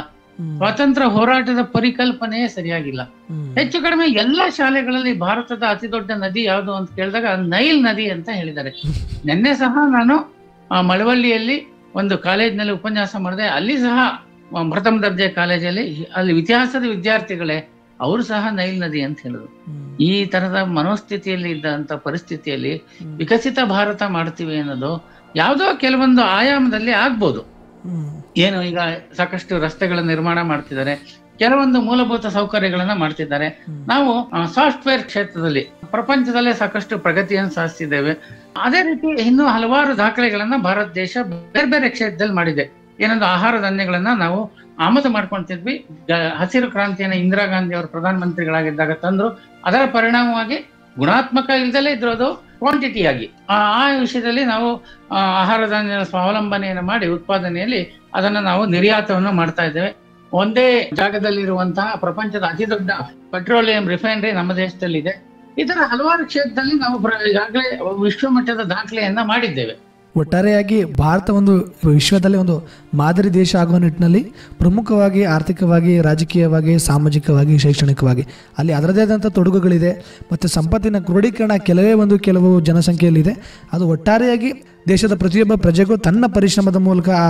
ಸ್ವಾತಂತ್ರ್ಯ ಹೋರಾಟದ ಪರಿಕಲ್ಪನೆಯೇ ಸರಿಯಾಗಿಲ್ಲ. ಹೆಚ್ಚು ಕಡಿಮೆ ಎಲ್ಲಾ ಶಾಲೆಗಳಲ್ಲಿ ಭಾರತದ ಅತಿ ದೊಡ್ಡ ನದಿ ಯಾವುದು ಅಂತ ಕೇಳಿದಾಗ ನೈಲ್ ನದಿ ಅಂತ ಹೇಳಿದ್ದಾರೆ. ನಿನ್ನೆ ಸಹ ನಾನು ಮಳವಳ್ಳಿಯಲ್ಲಿ ಒಂದು ಕಾಲೇಜಿನಲ್ಲಿ ಉಪನ್ಯಾಸ ಮಾಡಿದೆ. ಅಲ್ಲಿ ಸಹ ಪ್ರಥಮ ದರ್ಜೆ ಕಾಲೇಜಲ್ಲಿ ಅಲ್ಲಿ ಇತಿಹಾಸದ ವಿದ್ಯಾರ್ಥಿಗಳೇ ಅವರು ಸಹ ನೈಲ್ ನದಿ ಅಂತ ಹೇಳಿದ್ರು. ಈ ತರದ ಮನೋಸ್ಥಿತಿಯಲ್ಲಿ ಇದ್ದಂತ ಪರಿಸ್ಥಿತಿಯಲ್ಲಿ ವಿಕಸಿತ ಭಾರತ ಮಾಡ್ತೀವಿ ಅನ್ನೋದು ಯಾವುದೋ ಕೆಲವೊಂದು ಆಯಾಮದಲ್ಲಿ ಆಗ್ಬೋದು. ಏನು ಈಗ ಸಾಕಷ್ಟು ರಸ್ತೆಗಳ ನಿರ್ಮಾಣ ಮಾಡ್ತಿದ್ದಾರೆ, ಕೆಲವೊಂದು ಮೂಲಭೂತ ಸೌಕರ್ಯಗಳನ್ನ ಮಾಡ್ತಿದ್ದಾರೆ. ನಾವು ಸಾಫ್ಟ್ವೇರ್ ಕ್ಷೇತ್ರದಲ್ಲಿ ಪ್ರಪಂಚದಲ್ಲೇ ಸಾಕಷ್ಟು ಪ್ರಗತಿಯನ್ನು ಸಾಧಿಸಿದ್ದೇವೆ. ಅದೇ ರೀತಿ ಇನ್ನೂ ಹಲವಾರು ದಾಖಲೆಗಳನ್ನ ಭಾರತ ದೇಶ ಬೇರೆ ಬೇರೆ ಕ್ಷೇತ್ರದಲ್ಲಿ ಮಾಡಿದೆ. ಏನೊಂದು ಆಹಾರ ಧಾನ್ಯಗಳನ್ನ ನಾವು ಆಮದು ಮಾಡ್ಕೊಳ್ತಿದ್ವಿ. ಹಸಿರು ಕ್ರಾಂತಿಯನ್ನ ಇಂದಿರಾ ಗಾಂಧಿ ಅವರು ಪ್ರಧಾನಮಂತ್ರಿಗಳಾಗಿದ್ದಾಗ ತಂದ್ರು. ಅದರ ಪರಿಣಾಮವಾಗಿ ಗುಣಾತ್ಮಕ ಇಲ್ದಲೇ ಇದ್ರೋದು ಕ್ವಾಂಟಿಟಿಯಾಗಿ ಆ ವಿಷಯದಲ್ಲಿ ನಾವು ಆಹಾರ ಧಾನ್ಯ ಸ್ವಾವಲಂಬನೆಯನ್ನು ಮಾಡಿ ಉತ್ಪಾದನೆಯಲ್ಲಿ ಅದನ್ನ ನಾವು ನಿರ್ಯಾತವನ್ನು ಮಾಡ್ತಾ ಇದ್ದೇವೆ. ಒಂದೇ ಜಾಗದಲ್ಲಿರುವಂತಹ ಪ್ರಪಂಚದ ಅತಿ ದೊಡ್ಡ ಪೆಟ್ರೋಲಿಯಂ ರಿಫೈನರಿ ನಮ್ಮ ದೇಶದಲ್ಲಿ ಇದೆ. ಈ ತರ ಹಲವಾರು ಕ್ಷೇತ್ರದಲ್ಲಿ ನಾವು ಈಗಾಗಲೇ ವಿಶ್ವ ಮಟ್ಟದ ದಾಖಲೆಯನ್ನ ಮಾಡಿದ್ದೇವೆ. ಒಟ್ಟಾರೆಯಾಗಿ ಭಾರತ ಒಂದು ವಿಶ್ವದಲ್ಲಿ ಒಂದು ಮಾದರಿ ದೇಶ ಆಗುವ ನಿಟ್ಟಿನಲ್ಲಿ ಪ್ರಮುಖವಾಗಿ ಆರ್ಥಿಕವಾಗಿ, ರಾಜಕೀಯವಾಗಿ, ಸಾಮಾಜಿಕವಾಗಿ, ಶೈಕ್ಷಣಿಕವಾಗಿ ಅಲ್ಲಿ ಅದರದೇ ಆದಂಥ ತೊಡಗುಗಳಿದೆ. ಮತ್ತು ಸಂಪತ್ತಿನ ಕ್ರೋಢೀಕರಣ ಕೆಲವು ಜನಸಂಖ್ಯೆಯಲ್ಲಿದೆ. ಅದು ಒಟ್ಟಾರೆಯಾಗಿ ದೇಶದ ಪ್ರತಿಯೊಬ್ಬ ಪ್ರಜೆಗೂ ತನ್ನ ಪರಿಶ್ರಮದ ಮೂಲಕ ಆ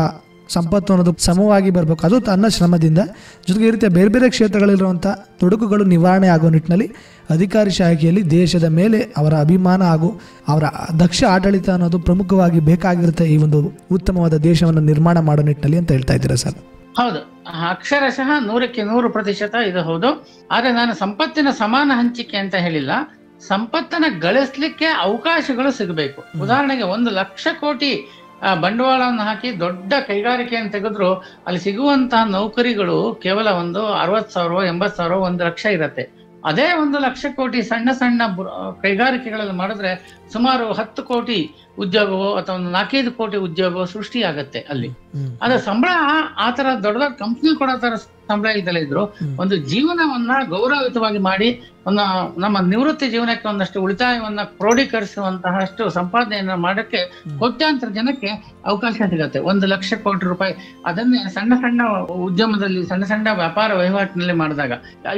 ಸಂಪತ್ತು ಅನ್ನೋದು ಸಮವಾಗಿ ಬರಬೇಕು. ಅದು ತನ್ನ ಶ್ರಮದಿಂದ. ಜೊತೆಗೆ ಈ ರೀತಿಯ ಬೇರೆ ಬೇರೆ ಕ್ಷೇತ್ರಗಳಲ್ಲಿರುವಂಥ ತೊಡಕುಗಳು ನಿವಾರಣೆ ಆಗುವ ನಿಟ್ಟಿನಲ್ಲಿ ಅಧಿಕಾರಿಶಾಹಿಯಲ್ಲಿ ದೇಶದ ಮೇಲೆ ಅವರ ಅಭಿಮಾನ ಹಾಗೂ ಅವರ ದಕ್ಷ ಆಡಳಿತ ಅನ್ನೋದು ಪ್ರಮುಖವಾಗಿ ಬೇಕಾಗಿರುತ್ತೆ ಈ ಒಂದು ಉತ್ತಮವಾದ ದೇಶವನ್ನು ನಿರ್ಮಾಣ ಮಾಡೋ ನಿಟ್ಟಿನಲ್ಲಿ ಅಂತ ಹೇಳ್ತಾ ಇದ್ದೀರಾ ಸರ್? ಹೌದು, ಅಕ್ಷರಶಃ 100% ಇದು ಹೌದು. ಆದ್ರೆ ನಾನು ಸಂಪತ್ತಿನ ಸಮಾನ ಹಂಚಿಕೆ ಅಂತ ಹೇಳಿಲ್ಲ. ಸಂಪತ್ತನ್ನ ಗಳಿಸ್ಲಿಕ್ಕೆ ಅವಕಾಶಗಳು ಸಿಗಬೇಕು. ಉದಾಹರಣೆಗೆ 1 ಲಕ್ಷ ಕೋಟಿ ಬಂಡವಾಳವನ್ನು ಹಾಕಿ ದೊಡ್ಡ ಕೈಗಾರಿಕೆಯನ್ನು ತೆಗೆದ್ರು ಅಲ್ಲಿ ಸಿಗುವಂತಹ ನೌಕರಿಗಳು ಕೇವಲ ಒಂದು 60,000 80,000 1 ಲಕ್ಷ ಇರತ್ತೆ. ಅದೇ 1 ಲಕ್ಷ ಕೋಟಿ ಸಣ್ಣ ಸಣ್ಣ ಕೈಗಾರಿಕೆಗಳಲ್ಲಿ ಮಾಡಿದ್ರೆ ಸುಮಾರು 10 ಕೋಟಿ ಉದ್ಯೋಗವೋ ಅಥವಾ 4-5 ಕೋಟಿ ಉದ್ಯೋಗವೋ ಸೃಷ್ಟಿಯಾಗತ್ತೆ ಅಲ್ಲಿ. ಅದ್ರ ಸಂಬಳ ಆ ತರ ದೊಡ್ಡ ದೊಡ್ಡ ಕಂಪ್ನಿ ಕೊಡೋ ತರ ಸಂಬಳ ಇದ್ದಲ್ಲ ಇದ್ರು ಒಂದು ಜೀವನವನ್ನ ಗೌರವಯುತವಾಗಿ ಮಾಡಿ ನಮ್ಮ ನಿವೃತ್ತಿ ಜೀವನಕ್ಕೆ ಒಂದಷ್ಟು ಉಳಿತಾಯವನ್ನ ಕ್ರೋಢೀಕರಿಸುವಂತಹಷ್ಟು ಸಂಪಾದನೆಯನ್ನ ಮಾಡಕ್ಕೆ ಕೋಟ್ಯಾಂತರ ಜನಕ್ಕೆ ಅವಕಾಶ ಸಿಗತ್ತೆ. 1 ಲಕ್ಷ ಕೋಟಿ ರೂಪಾಯಿ ಅದನ್ನೇ ಸಣ್ಣ ಸಣ್ಣ ಉದ್ಯಮದಲ್ಲಿ ಸಣ್ಣ ಸಣ್ಣ ವ್ಯಾಪಾರ ವಹಿವಾಟಿನಲ್ಲಿ ಮಾಡಿದಾಗ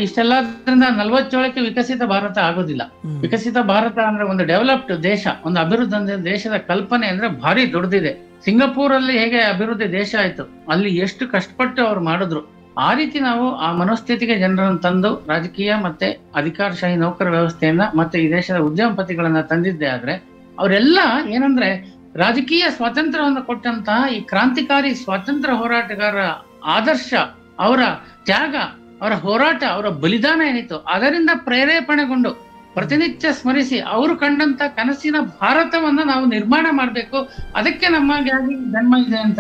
ಇಷ್ಟೆಲ್ಲದ್ರಿಂದ 47ಕ್ಕೆ ವಿಕಸಿತ ಭಾರತ ಆಗೋದಿಲ್ಲ. ವಿಕಸಿತ ಭಾರತ ಅಂದ್ರೆ ಒಂದು ಡೆವಲಪ್ಡ್ ದೇಶ, ಒಂದು ಅಭಿವೃದ್ಧಿ ದೇಶದ ಕಲ್ಪನೆ ಅಂದ್ರೆ ಭಾರಿ ದೊಡ್ಡದಿದೆ. ಸಿಂಗಪೂರ್ ಅಲ್ಲಿ ಹೇಗೆ ಅಭಿವೃದ್ಧಿ ದೇಶ ಆಯ್ತು, ಅಲ್ಲಿ ಎಷ್ಟು ಕಷ್ಟಪಟ್ಟು ಅವ್ರು ಮಾಡಿದ್ರು, ಆ ರೀತಿ ನಾವು ಆ ಮನೋಸ್ಥಿತಿಗೆ ಜನರನ್ನು ತಂದು ರಾಜಕೀಯ ಮತ್ತೆ ಅಧಿಕಾರಶಾಹಿ ನೌಕರ ವ್ಯವಸ್ಥೆಯನ್ನ ಮತ್ತೆ ಈ ದೇಶದ ಉದ್ಯಮಪತಿಗಳನ್ನ ತಂದಿದ್ದೆ ಆದ್ರೆ ಅವರೆಲ್ಲ ಏನಂದ್ರೆ ರಾಜಕೀಯ ಸ್ವಾತಂತ್ರ್ಯವನ್ನು ಕೊಟ್ಟಂತಹ ಈ ಕ್ರಾಂತಿಕಾರಿ ಸ್ವಾತಂತ್ರ್ಯ ಹೋರಾಟಗಾರರ ಆದರ್ಶ, ಅವರ ತ್ಯಾಗ, ಅವರ ಹೋರಾಟ, ಅವರ ಬಲಿದಾನ ಏನಿತ್ತು ಅದರಿಂದ ಪ್ರೇರೇಪಣೆಗೊಂಡು ಪ್ರತಿನಿತ್ಯ ಸ್ಮರಿಸಿ ಅವರು ಕಂಡಂತ ಕನಸಿನ ಭಾರತವನ್ನ ನಾವು ನಿರ್ಮಾಣ ಮಾಡ್ಬೇಕು, ಅದಕ್ಕೆ ನಮಗೆ ಜನ್ಮ ಇದೆ ಅಂತ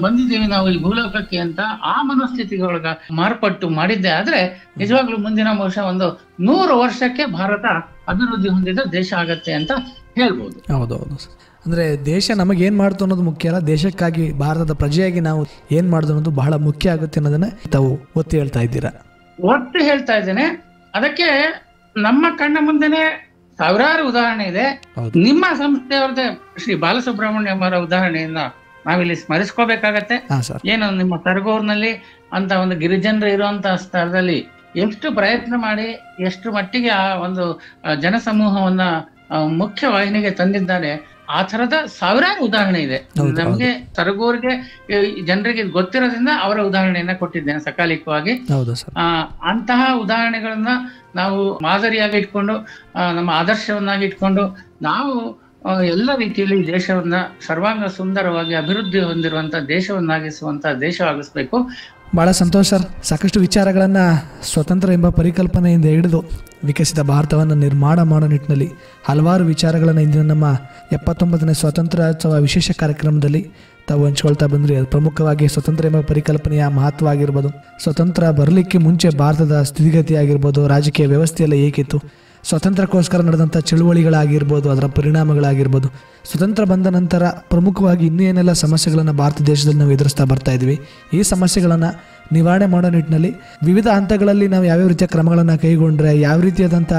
ಬಂದಿದ್ದೀವಿ ನಾವು ಈ ಭೂಲೋಕಕ್ಕೆ ಅಂತ ಆ ಮನೋಸ್ಥಿತಿಗಳೊಳಗ ಮಾರ್ಪಟ್ಟು ಮಾಡಿದ್ದೆ ಆದ್ರೆ ನಿಜವಾಗ್ಲೂ ಮುಂದಿನ ಬಹುಶಃ ಒಂದು 100 ವರ್ಷಕ್ಕೆ ಭಾರತ ಅಭಿವೃದ್ಧಿ ಹೊಂದಿದ ದೇಶ ಆಗತ್ತೆ ಅಂತ ಹೇಳ್ಬೋದು. ಹೌದೌದು. ಅಂದ್ರೆ ದೇಶ ನಮಗೆ ಏನ್ ಮಾಡ್ತು ಅನ್ನೋದು ಮುಖ್ಯ ಅಲ್ಲ, ದೇಶಕ್ಕಾಗಿ ಭಾರತದ ಪ್ರಜೆಯಾಗಿ ನಾವು ಏನ್ ಮಾಡುದು ಅನ್ನೋದು ಬಹಳ ಮುಖ್ಯ ಆಗುತ್ತೆ ಅನ್ನೋದನ್ನ ತಾವು ಒತ್ತಿ ಹೇಳ್ತಾ ಇದ್ದೀರಾ. ಒತ್ತು ಹೇಳ್ತಾ ಇದ್ದೇನೆ. ಅದಕ್ಕೆ ನಮ್ಮ ಕಣ್ಣ ಮುಂದೆನೆ ಸಾವಿರಾರು ಉದಾಹರಣೆ ಇದೆ. ನಿಮ್ಮ ಸಂಸ್ಥೆಯವ್ರದ್ದೇ ಶ್ರೀ ಬಾಲಸುಬ್ರಹ್ಮಣ್ಯಂ ಅವರ ಉದಾಹರಣೆಯನ್ನ ನಾವಿಲ್ಲಿ ಸ್ಮರಿಸ್ಕೋಬೇಕಾಗತ್ತೆ. ಏನು ನಿಮ್ಮ ಸರಗೂರಿನಲ್ಲಿ ಅಂತ ಒಂದು ಗಿರಿಜನರು ಇರುವಂತಹ ಸ್ಥಳದಲ್ಲಿ ಎಷ್ಟು ಪ್ರಯತ್ನ ಮಾಡಿ ಎಷ್ಟು ಮಟ್ಟಿಗೆ ಆ ಒಂದು ಜನಸಮೂಹವನ್ನ ಮುಖ್ಯ ವಾಹಿನಿಗೆ ತಂದಿದ್ದಾರೆ, ಆ ತರದ ಸಾವಿರಾರು ಉದಾಹರಣೆ ಇದೆ. ನಮ್ಗೆ ಸರಗೂರಿಗೆ ಜನರಿಗೆ ಗೊತ್ತಿರೋದ್ರಿಂದ ಅವರ ಉದಾಹರಣೆಯನ್ನ ಕೊಟ್ಟಿದ್ದೇನೆ ಸಕಾಲಿಕವಾಗಿ. ಅಂತಹ ಉದಾಹರಣೆಗಳನ್ನ ನಾವು ಮಾದರಿಯಾಗಿ ಇಟ್ಕೊಂಡು ನಮ್ಮ ಆದರ್ಶವನ್ನಾಗಿ ಇಟ್ಕೊಂಡು ನಾವು ಎಲ್ಲ ರೀತಿಯಲ್ಲಿ ದೇಶವನ್ನ ಸರ್ವಾಂಗ ಸುಂದರವಾಗಿ ಅಭಿವೃದ್ಧಿ ಹೊಂದಿರುವಂತಹ ದೇಶವನ್ನಾಗಿಸುವಂತಹ ದೇಶವಾಗಿಸ್ಬೇಕು. ಬಹಳ ಸಂತೋಷ ಸರ್. ಸಾಕಷ್ಟು ವಿಚಾರಗಳನ್ನ ಸ್ವತಂತ್ರ ಎಂಬ ಪರಿಕಲ್ಪನೆಯಿಂದ ಹಿಡಿದು ವಿಕಸಿತ ಭಾರತವನ್ನು ನಿರ್ಮಾಣ ಮಾಡೋ ನಿಟ್ಟಿನಲ್ಲಿ ಹಲವಾರು ವಿಚಾರಗಳನ್ನು ಇಂದಿನ ನಮ್ಮ 79ನೇ ಸ್ವಾತಂತ್ರ್ಯೋತ್ಸವ ವಿಶೇಷ ಕಾರ್ಯಕ್ರಮದಲ್ಲಿ ತಾವು ಹಂಚ್ಕೊಳ್ತಾ ಬಂದ್ರಿ. ಅದು ಪ್ರಮುಖವಾಗಿ ಸ್ವತಂತ್ರ ಎಂಬ ಪರಿಕಲ್ಪನೆಯ ಮಹತ್ವ ಆಗಿರ್ಬೋದು, ಸ್ವತಂತ್ರ ಬರಲಿಕ್ಕೆ ಮುಂಚೆ ಭಾರತದ ಸ್ಥಿತಿಗತಿ ಆಗಿರ್ಬೋದು, ರಾಜಕೀಯ ವ್ಯವಸ್ಥೆಯೆಲ್ಲ ಹೇಗಿತ್ತು, ಸ್ವಾತಂತ್ರ್ಯಕ್ಕೋಸ್ಕರ ನಡೆದಂಥ ಚಳುವಳಿಗಳಾಗಿರ್ಬೋದು, ಅದರ ಪರಿಣಾಮಗಳಾಗಿರ್ಬೋದು, ಸ್ವತಂತ್ರ ಬಂದ ನಂತರ ಪ್ರಮುಖವಾಗಿ ಇನ್ನೂ ಏನೆಲ್ಲ ಸಮಸ್ಯೆಗಳನ್ನು ಭಾರತ ದೇಶದಲ್ಲಿ ನಾವು ಎದುರಿಸ್ತಾ ಬರ್ತಾ ಇದ್ದೀವಿ, ಈ ಸಮಸ್ಯೆಗಳನ್ನು ನಿವಾರಣೆ ಮಾಡೋ ನಿಟ್ಟಿನಲ್ಲಿ ವಿವಿಧ ಹಂತಗಳಲ್ಲಿ ನಾವು ಯಾವ್ಯಾವ ರೀತಿಯ ಕ್ರಮಗಳನ್ನು ಕೈಗೊಂಡ್ರೆ, ಯಾವ ರೀತಿಯಾದಂಥ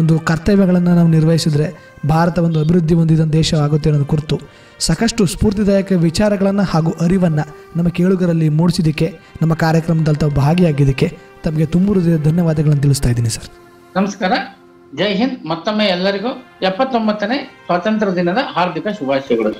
ಒಂದು ಕರ್ತವ್ಯಗಳನ್ನು ನಾವು ನಿರ್ವಹಿಸಿದ್ರೆ ಭಾರತ ಒಂದು ಅಭಿವೃದ್ಧಿ ಹೊಂದಿದ ದೇಶ ಆಗುತ್ತೆ ಅನ್ನೋದು ಕುರಿತು ಸಾಕಷ್ಟು ಸ್ಫೂರ್ತಿದಾಯಕ ವಿಚಾರಗಳನ್ನು ಹಾಗೂ ಅರಿವನ್ನು ನಮ್ಮ ಕೇಳುಗರಲ್ಲಿ ಮೂಡಿಸಿದ್ದಕ್ಕೆ, ನಮ್ಮ ಕಾರ್ಯಕ್ರಮದಲ್ಲಿ ತಾವು ಭಾಗಿಯಾಗಿದ್ದಕ್ಕೆ ತಮಗೆ ತುಂಬ ಹೃದಯದ ಧನ್ಯವಾದಗಳನ್ನು ತಿಳಿಸ್ತಾ ಇದ್ದೀನಿ ಸರ್. ನಮಸ್ಕಾರ, ಜೈ ಹಿಂದ್. ಮತ್ತೊಮ್ಮೆ ಎಲ್ಲರಿಗೂ 79ನೇ ಸ್ವಾತಂತ್ರ್ಯ ದಿನದ ಹಾರ್ದಿಕ ಶುಭಾಶಯಗಳು.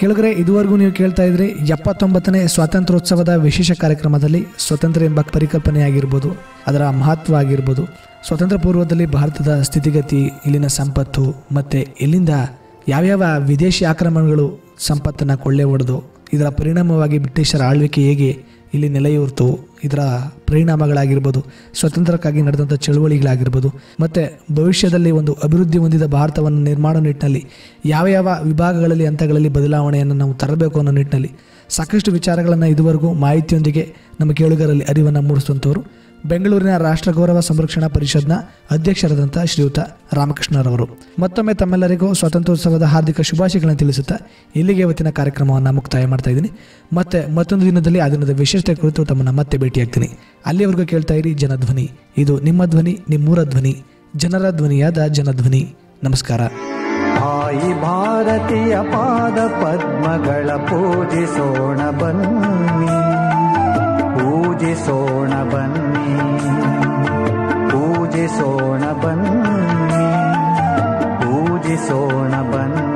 ಕೆಳಗರೆ ಇದುವರೆಗೂ ನೀವು ಕೇಳ್ತಾ ಇದ್ರಿ 79ನೇ ಸ್ವಾತಂತ್ರ್ಯೋತ್ಸವದ ವಿಶೇಷ ಕಾರ್ಯಕ್ರಮದಲ್ಲಿ ಸ್ವತಂತ್ರ ಎಂಬ ಪರಿಕಲ್ಪನೆ ಆಗಿರ್ಬೋದು, ಅದರ ಮಹತ್ವ ಆಗಿರ್ಬೋದು, ಸ್ವತಂತ್ರ ಪೂರ್ವದಲ್ಲಿ ಭಾರತದ ಸ್ಥಿತಿಗತಿ, ಇಲ್ಲಿನ ಸಂಪತ್ತು ಮತ್ತು ಇಲ್ಲಿಂದ ಯಾವ್ಯಾವ ವಿದೇಶಿ ಆಕ್ರಮಣಗಳು ಸಂಪತ್ತನ್ನು ಕೊಳ್ಳೆ ಹೊಡೆದು ಇದರ ಪರಿಣಾಮವಾಗಿ ಬ್ರಿಟಿಷರ ಆಳ್ವಿಕೆ ಹೇಗೆ ಇಲ್ಲಿ ನೆಲೆಯೂರ್ತು, ಇದರ ಪರಿಣಾಮಗಳಾಗಿರ್ಬೋದು, ಸ್ವತಂತ್ರಕ್ಕಾಗಿ ನಡೆದಂಥ ಚಳುವಳಿಗಳಾಗಿರ್ಬೋದು, ಮತ್ತು ಭವಿಷ್ಯದಲ್ಲಿ ಒಂದು ಅಭಿವೃದ್ಧಿ ಹೊಂದಿದ ಭಾರತವನ್ನು ನಿರ್ಮಾಣ ನಿಟ್ಟಿನಲ್ಲಿ ಯಾವ ಯಾವ ವಿಭಾಗಗಳಲ್ಲಿ ಹಂತಗಳಲ್ಲಿ ಬದಲಾವಣೆಯನ್ನು ನಾವು ತರಬೇಕು ಅನ್ನೋ ನಿಟ್ಟಿನಲ್ಲಿ ಸಾಕಷ್ಟು ವಿಚಾರಗಳನ್ನು ಇದುವರೆಗೂ ಮಾಹಿತಿಯೊಂದಿಗೆ ನಮ್ಮ ಕೇಳುಗರಲ್ಲಿ ಅರಿವನ್ನು ಮೂಡಿಸುವಂಥವರು ಬೆಂಗಳೂರಿನ ರಾಷ್ಟ್ರ ಗೌರವ ಸಂರಕ್ಷಣಾ ಪರಿಷತ್ನ ಅಧ್ಯಕ್ಷರಾದಂಥ ಶ್ರೀಯುತ ರಾಮಕೃಷ್ಣರವರು. ಮತ್ತೊಮ್ಮೆ ತಮ್ಮೆಲ್ಲರಿಗೂ ಸ್ವಾತಂತ್ರ್ಯೋತ್ಸವದ ಹಾರ್ದಿಕ ಶುಭಾಶಯಗಳನ್ನು ತಿಳಿಸುತ್ತಾ ಇಲ್ಲಿಗೆ ಇವತ್ತಿನ ಕಾರ್ಯಕ್ರಮವನ್ನು ಮುಕ್ತಾಯ ಮಾಡ್ತಾ ಇದ್ದೀನಿ. ಮತ್ತೆ ಮತ್ತೊಂದು ದಿನದಲ್ಲಿ ಆ ದಿನದ ವಿಶೇಷತೆ ಕುರಿತು ತಮ್ಮನ್ನು ಮತ್ತೆ ಭೇಟಿಯಾಗ್ತೀನಿ. ಅಲ್ಲಿವರೆಗೂ ಕೇಳ್ತಾ ಇರಿ ಜನಧ್ವನಿ. ಇದು ನಿಮ್ಮ ಧ್ವನಿ, ನಿಮ್ಮೂರ ಧ್ವನಿ, ಜನರ ಧ್ವನಿಯಾದ ಜನಧ್ವನಿ. ನಮಸ್ಕಾರ. ತಾಯಿ ಭಾರತೀಯ ಪಾದ ಪದ್ಮಗಳ ಪೂಜಿಸೋಣ ಬನ್ನಿ, ಪೂಜಿಸೋಣ ಬನ್ನಿ, ಪೂಜಿಸೋಣ ಬನ್ನಿ, ಪೂಜಿಸೋಣ ಬನ್ನಿ.